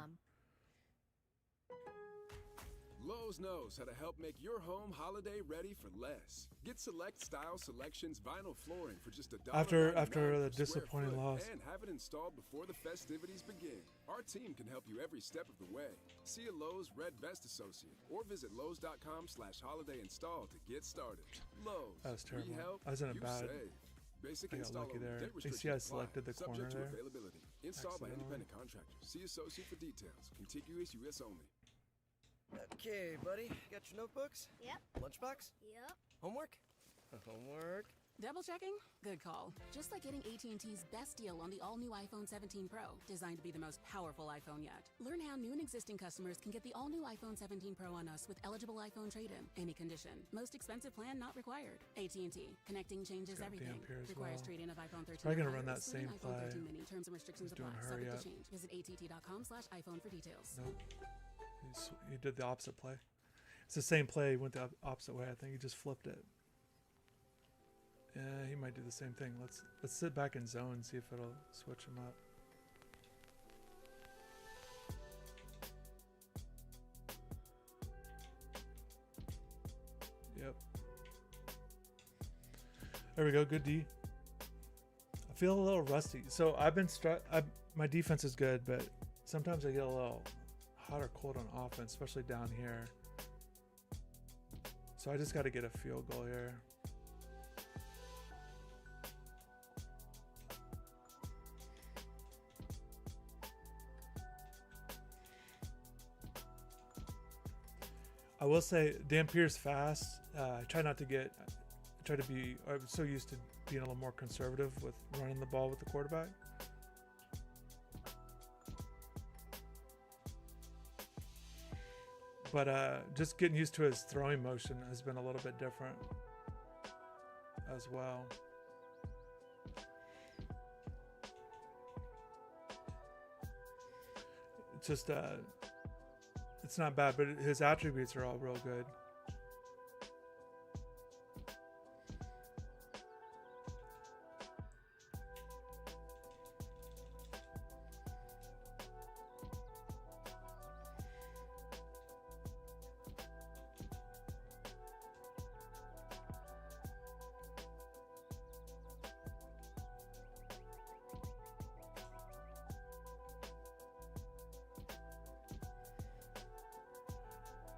drinkagz.com. Lowe's knows how to help make your home holiday ready for less. Get Select Style Selections vinyl flooring for just After $1.99 the per disappointing square foot loss. and have it installed before the festivities begin. Our team can help you every step of the way. See a Lowe's Red Vest associate or visit Lowe's.com/holiday install to get started. Lowe's. That was terrible. We help, I was in a you bad. save. Basic I got install lucky only. there. Date You see, restrictions I apply. selected the Subject corner to there. availability. Installed by Accidentally. independent contractor. See associate for details. Contiguous U.S. only. Okay, buddy. Got your notebooks? Yep. Lunchbox? Yep. Homework? Homework. Double checking? Good call. Just like getting AT&T's best deal on the all-new iPhone 17 Pro, designed to be the most powerful iPhone yet. Learn how new and existing customers can get the all-new iPhone 17 Pro on us with eligible iPhone trade-in. Any condition. Most expensive plan not required. AT&T. Connecting changes got everything. Dampier as Requires well. trade-in of iPhone 13. Probably gonna or run higher, that excluding same iPhone play. 13 mini. Terms and restrictions He's doing apply. hurry Subject up. to change. Visit att.com/iPhone for details. Nope. He did the opposite play. It's the same play. He went the opposite way. I think he just flipped it. Yeah, he might do the same thing. Let's sit back in zone and see if it'll switch him up. Yep. There we go. Good D. I feel a little rusty. So I've been my defense is good, but sometimes I get a little hot or cold on offense, especially down here. So I just got to get a field goal here. I will say Dampier's fast. I try not to get. I try to be. I'm so used to being a little more conservative with running the ball with the quarterback. But just getting used to his throwing motion has been a little bit different as well. It's just it's not bad, but his attributes are all real good.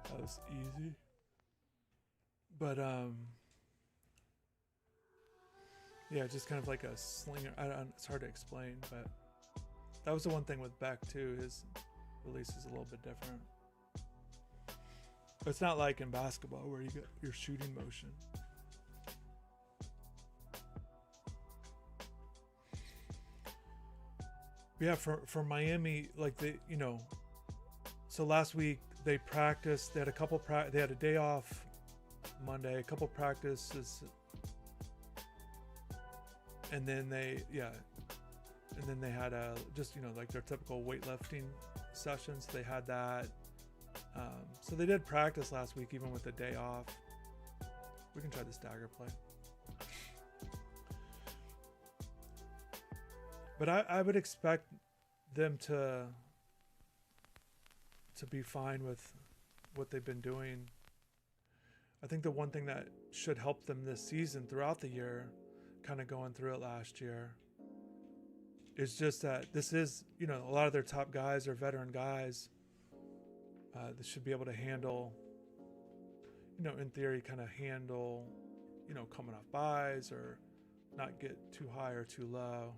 That was easy. But yeah, just kind of like a slinger. It's hard to explain, but that was the one thing with Beck too. His release is a little bit different. It's not like in basketball where you get your shooting motion. Yeah, for Miami, like so last week they practiced. They had a couple. They had a day off Monday, a couple practices, and then they had just like their typical weightlifting sessions. They had that. So they did practice last week, even with the day off. We can try the stagger play. But I would expect them to be fine with what they've been doing. I think the one thing that should help them this season throughout the year, kind of going through it last year, is just that this is, a lot of their top guys are veteran guys. They should be able to handle, in theory, kind of handle, coming off buys or not get too high or too low.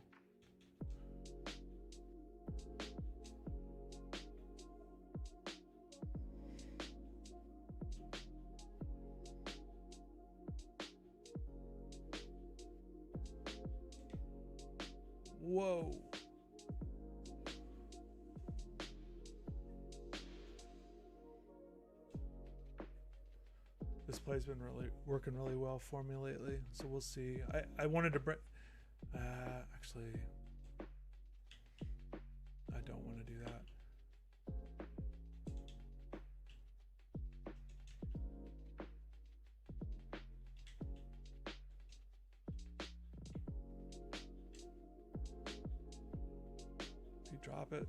Whoa. This play's been working really well for me lately, so we'll see. I wanted to bring... actually, I don't want to do that. If you drop it.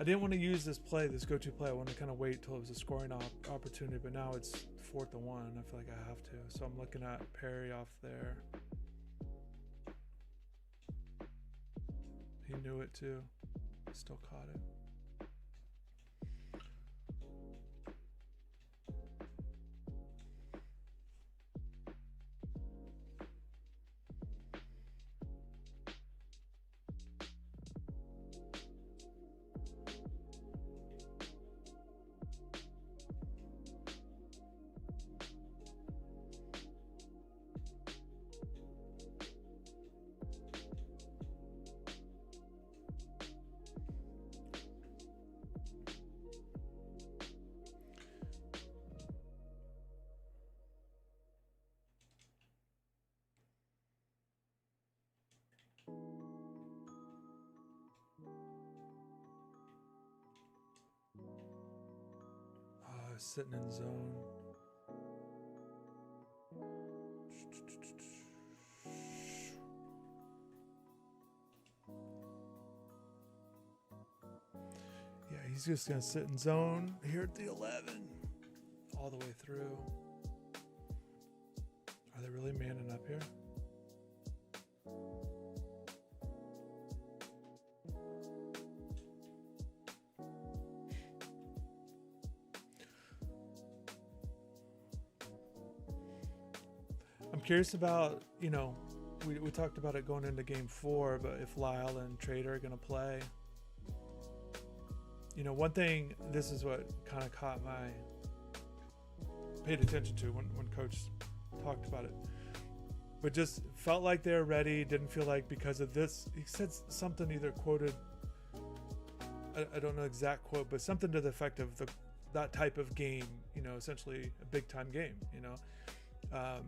I didn't want to use this go-to play. I wanted to kind of wait till it was a scoring opportunity, but now it's 4th and 1. I feel like I have to. So I'm looking at Perry off there. He knew it too. Still caught it. Sitting in zone. Yeah, he's just gonna sit in zone here at the 11 all the way through. Are they really manning up here? Curious about, you know, we talked about it going into game 4, but if Lyle and Trader are going to play, you know, one thing, this is what kind of paid attention to when coach talked about it, but just felt like they're ready. Didn't feel like because of this, he said something, either quoted, I don't know exact quote, but something to the effect of that type of game, you know, essentially a big time game, you know.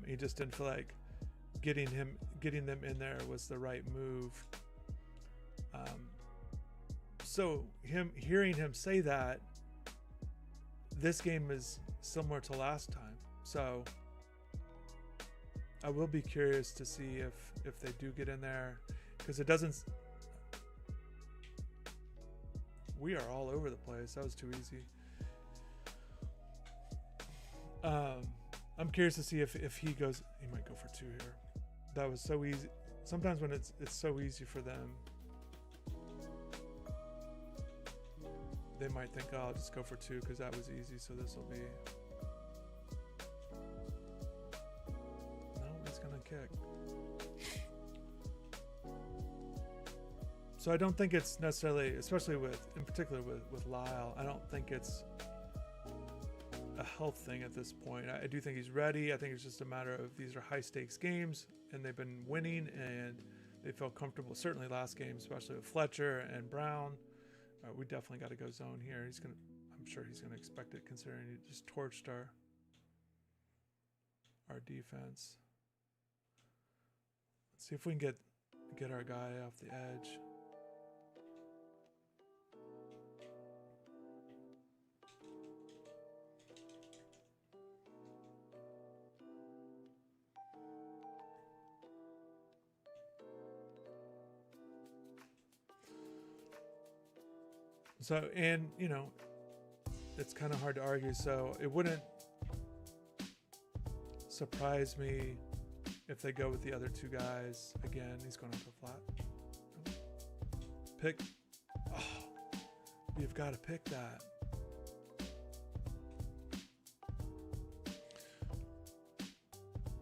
He just didn't feel like getting them in there was the right move. So hearing him say that, this game is similar to last time. So I will be curious to see if they do get in there, because it doesn't. We are all over the place. That was too easy. I'm curious to see if he goes. He might go for 2 here. That was so easy. Sometimes when it's so easy for them, they might think, oh, I'll just go for 2 because that was easy. So this will be. No, he's gonna kick. So I don't think it's necessarily, especially in particular with Lyle, I don't think it's a health thing at this point. I do think he's ready. I think it's just a matter of these are high stakes games and they've been winning and they feel comfortable. Certainly last game, especially with Fletcher and Brown, we definitely got to go zone here. I'm sure he's gonna expect it, considering he just torched our defense. Let's see if we can get our guy off the edge. So, and you know, it's kind of hard to argue. So it wouldn't surprise me if they go with the other 2 guys. Again, he's going up the flat. Pick. Oh, you've got to pick that.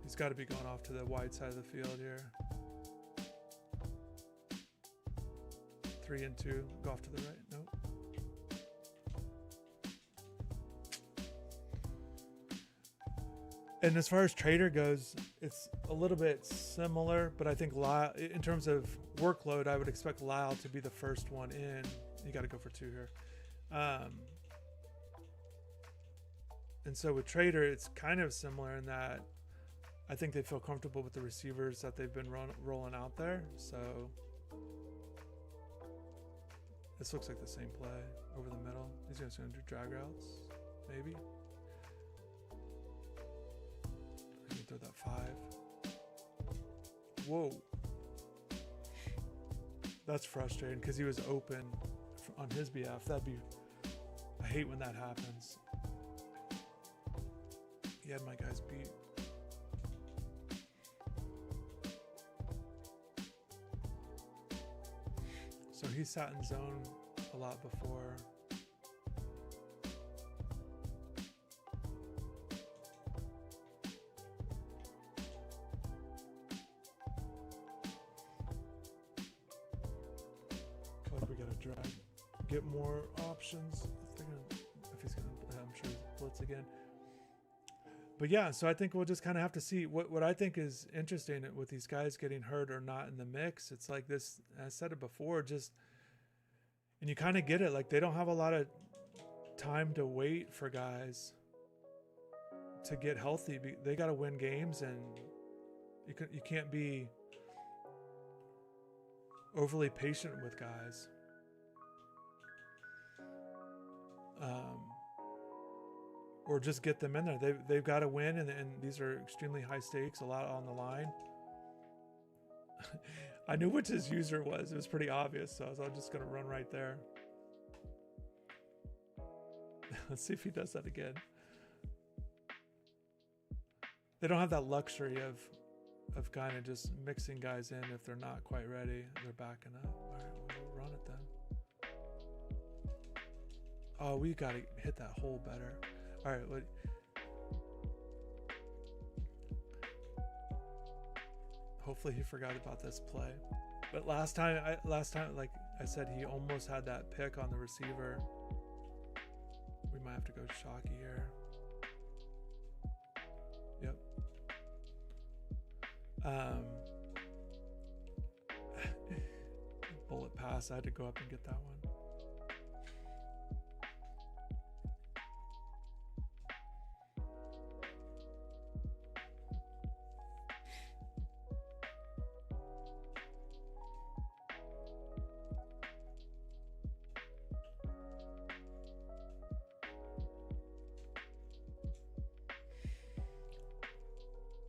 He's got to be going off to the wide side of the field here. 3 and 2. Go off to the right. Nope. And as far as Trader goes, it's a little bit similar, but I think Lyle, in terms of workload, I would expect Lyle to be the first one in. You got to go for 2 here. And so with Trader, it's kind of similar in that I think they feel comfortable with the receivers that they've been rolling out there. So this looks like the same play over the middle. He's just going to do drag routes, maybe. Throw that 5. Whoa. That's frustrating because he was open on his behalf. I hate when that happens. He had my guys beat. So he sat in zone a lot before. Feel like we gotta get more options. If he's gonna, I'm sure he's blitz again. But yeah, so I think we'll just kind of have to see what I think is interesting with these guys getting hurt or not in the mix. It's like this, I said it before, and you kind of get it. Like they don't have a lot of time to wait for guys to get healthy. They got to win games, and you can't be overly patient with guys. Or just get them in there. They've got to win, and these are extremely high stakes, a lot on the line. I knew which his user was. It was pretty obvious, so I was just going to run right there. Let's see if he does that again. They don't have that luxury of kind of just mixing guys in if they're not quite ready. They're backing up. All right, we'll run it then. Oh, we got to hit that hole better. All right. Hopefully he forgot about this play. But last time, like I said, he almost had that pick on the receiver. We might have to go shocky here. Yep. Bullet pass. I had to go up and get that one.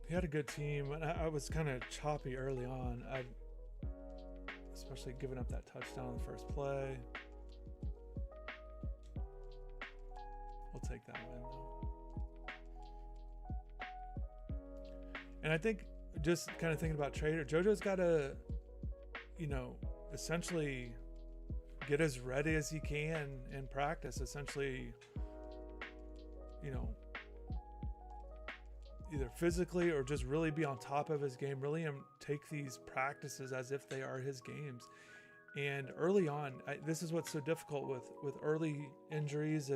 He had a good team, and I was kind of choppy early on. Especially giving up that touchdown on the first play. We'll take that win, though. And I think just kind of thinking about Trader, JoJo's got to, essentially get as ready as he can in practice. Essentially, either physically or just really be on top of his game, really take these practices as if they are his games. And early on, this is what's so difficult with early injuries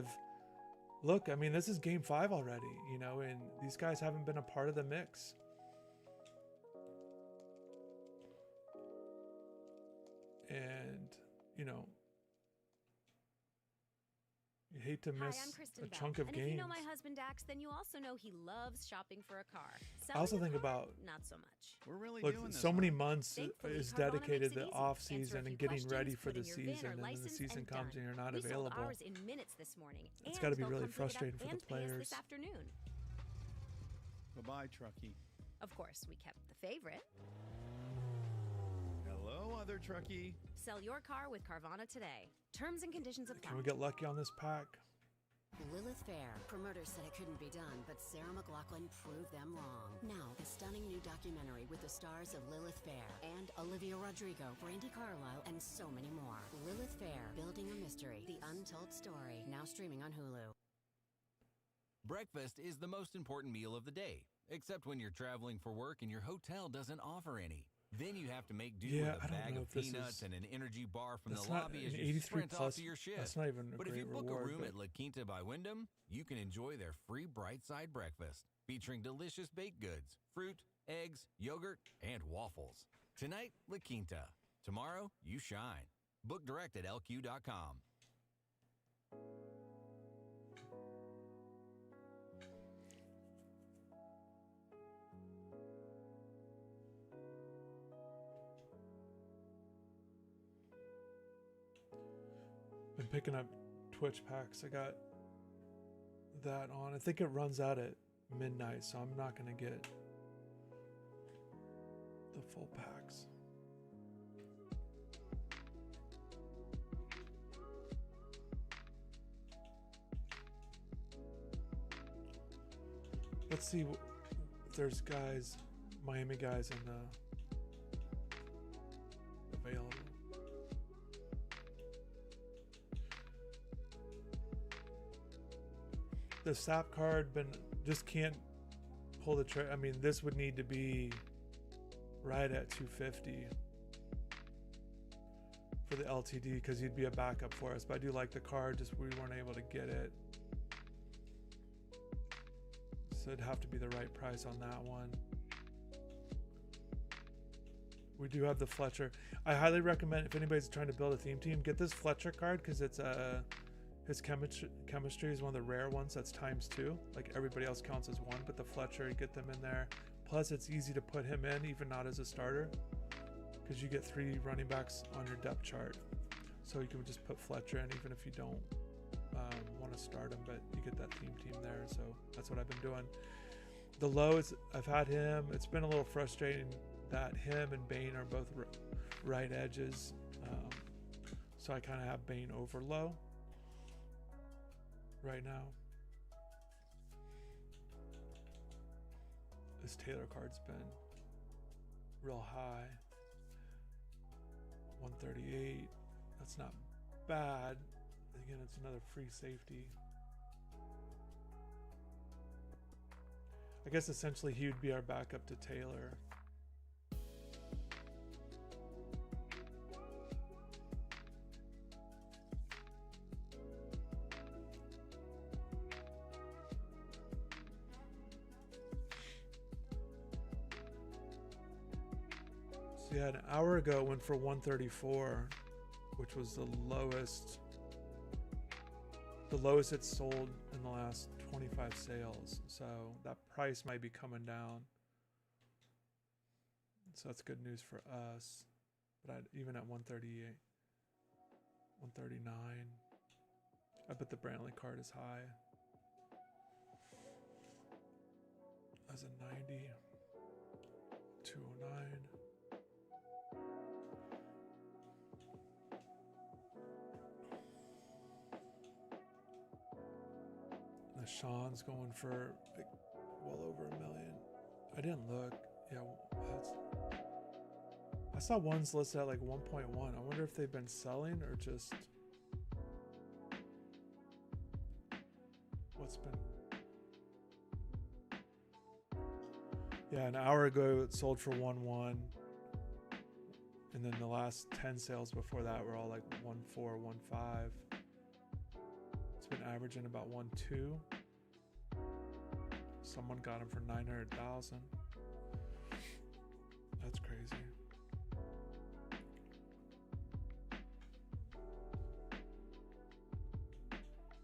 look, I mean, this is game 5 already, and these guys haven't been a part of the mix. And, you hate to miss a chunk of and games. If you know my husband Dax, then you also know he loves shopping for a car. I also Selling a think car? about Not so much. We're really look, doing this. so many months Thankfully, is Carvana dedicated makes to it easy. off Answer a season few and getting questions, ready for the putting your VIN season, or and then the license, season and comes done. and you're not We sold available. ours in minutes this morning. It's and gotta be they'll really come pick it up frustrating for the and pay us players. this afternoon. Bye-bye, Truckee. Of course, we kept the favorite. Hello, other Truckee. Sell your car with Carvana today. Terms and conditions apply. Can we get lucky on this pack? Lilith Fair. Promoters said it couldn't be done, but Sarah McLachlan proved them wrong. Now, the stunning new documentary with the stars of Lilith Fair and Olivia Rodrigo, Brandi Carlile, and so many more. Lilith Fair, Building a Mystery, The Untold Story, now streaming on Hulu. Breakfast is the most important meal of the day, except when you're traveling for work and your hotel doesn't offer any. Then you have to make do with a bag of peanuts and an energy bar from the lobby as you sprint off to your shift. That's not even a But if great you book reward, a room but at La Quinta by Wyndham, you can enjoy their free Bright Side breakfast, featuring delicious baked goods, fruit, eggs, yogurt, and waffles. Tonight, La Quinta. Tomorrow, you shine. Book direct at LQ.com. Been picking up Twitch packs. I got that on. I think it runs out at midnight, so I'm not going to get the full packs. Let's see if there's guys, Miami guys available. The SAP card just can't pull the trigger. I mean, this would need to be right at 250 for the LTD because he'd be a backup for us. But I do like the card, just we weren't able to get it. So it'd have to be the right price on that one. We do have the Fletcher. I highly recommend if anybody's trying to build a theme team, get this Fletcher card because it's his chemistry is one of the rare ones that's ×2. Like everybody else counts as 1, but the Fletcher, you get them in there. Plus it's easy to put him in, even not as a starter, because you get 3 running backs on your depth chart. So you can just put Fletcher in even if you don't want to start him, but you get that theme team there. So that's what I've been doing. The lows, I've had him. It's been a little frustrating that him and Bane are both right edges. So I kind of have Bane over low right now. This Taylor card's been real high. 138. That's not bad. Again, it's another free safety. I guess essentially he would be our backup to Taylor. So yeah, an hour ago it went for 134, which was the lowest it's sold in the last 25 sales. So that price might be coming down. So that's good news for us. But even at 138, 139, I bet the Brantley card is high. As a 90, 209. Sean's going for like well over $1 million. I didn't look. Yeah, I saw ones listed at like 1.1. I wonder if they've been selling or just what's been. Yeah, an hour ago it sold for 1.1, and then the last 10 sales before that were all like 1.4, 1.5. It's been averaging about 1.2. Someone got him for 900,000. That's crazy.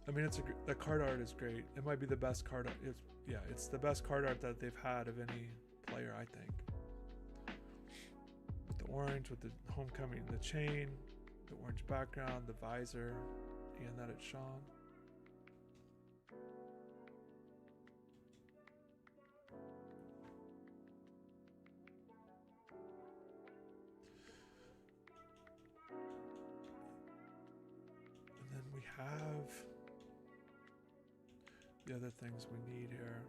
I mean, the card art is great. It might be the best card art. It's the best card art that they've had of any player, I think. With the orange, with the homecoming, the chain, the orange background, the visor, and that it's Sean. Have the other things we need here.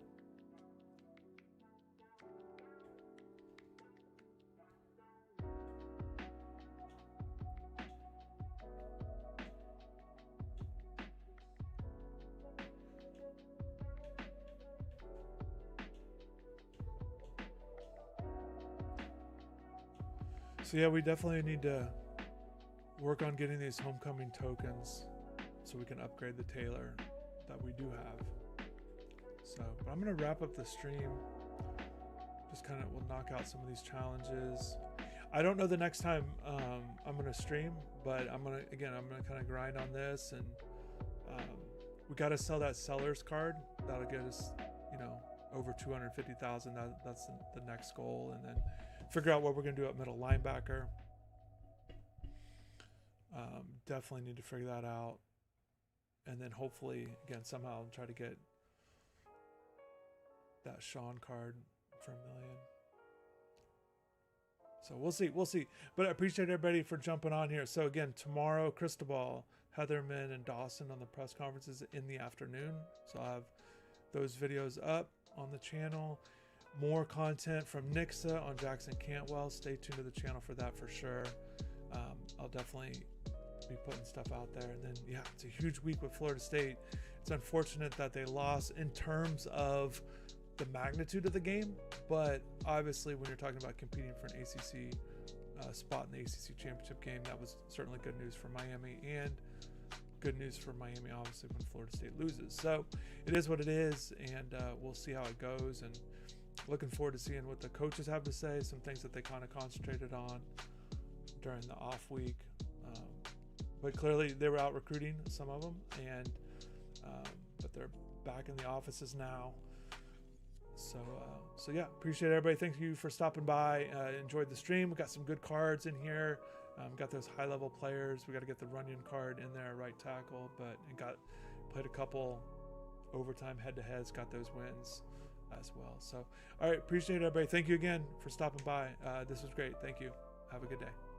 So yeah, we definitely need to work on getting these homecoming tokens so we can upgrade the Taylor that we do have. So, but I'm going to wrap up the stream. Just kind of, we'll knock out some of these challenges. I don't know the next time I'm going to stream, but I'm going to kind of grind on this, and we got to sell that seller's card. That'll get us, over 250,000. That's the next goal, and then figure out what we're going to do at middle linebacker. Definitely need to figure that out. And then hopefully, again, somehow try to get that Sean card for $1 million. So we'll see. But I appreciate everybody for jumping on here. So again, tomorrow, Cristobal, Heatherman, and Dawson on the press conferences in the afternoon. So I'll have those videos up. on the channel. More content from Nixa on Jackson Cantwell. Stay tuned to the channel for that for sure. I'll definitely be putting stuff out there. And then, yeah, it's a huge week with Florida State. It's unfortunate that they lost in terms of the magnitude of the game, but obviously when you're talking about competing for an ACC spot in the ACC championship game, that was certainly good news for Miami, and good news for Miami obviously when Florida State loses. So it is what it is, and we'll see how it goes, and looking forward to seeing what the coaches have to say, some things that they kind of concentrated on during the off week. But clearly they were out recruiting, some of them, and but they're back in the offices now. So yeah, appreciate everybody. Thank you for stopping by. Enjoyed the stream. We got some good cards in here. Got those high-level players. We got to get the Runyon card in there, right tackle, but played a couple overtime head-to-heads, got those wins as well. So, all right, appreciate it, everybody. Thank you again for stopping by. This was great. Thank you. Have a good day.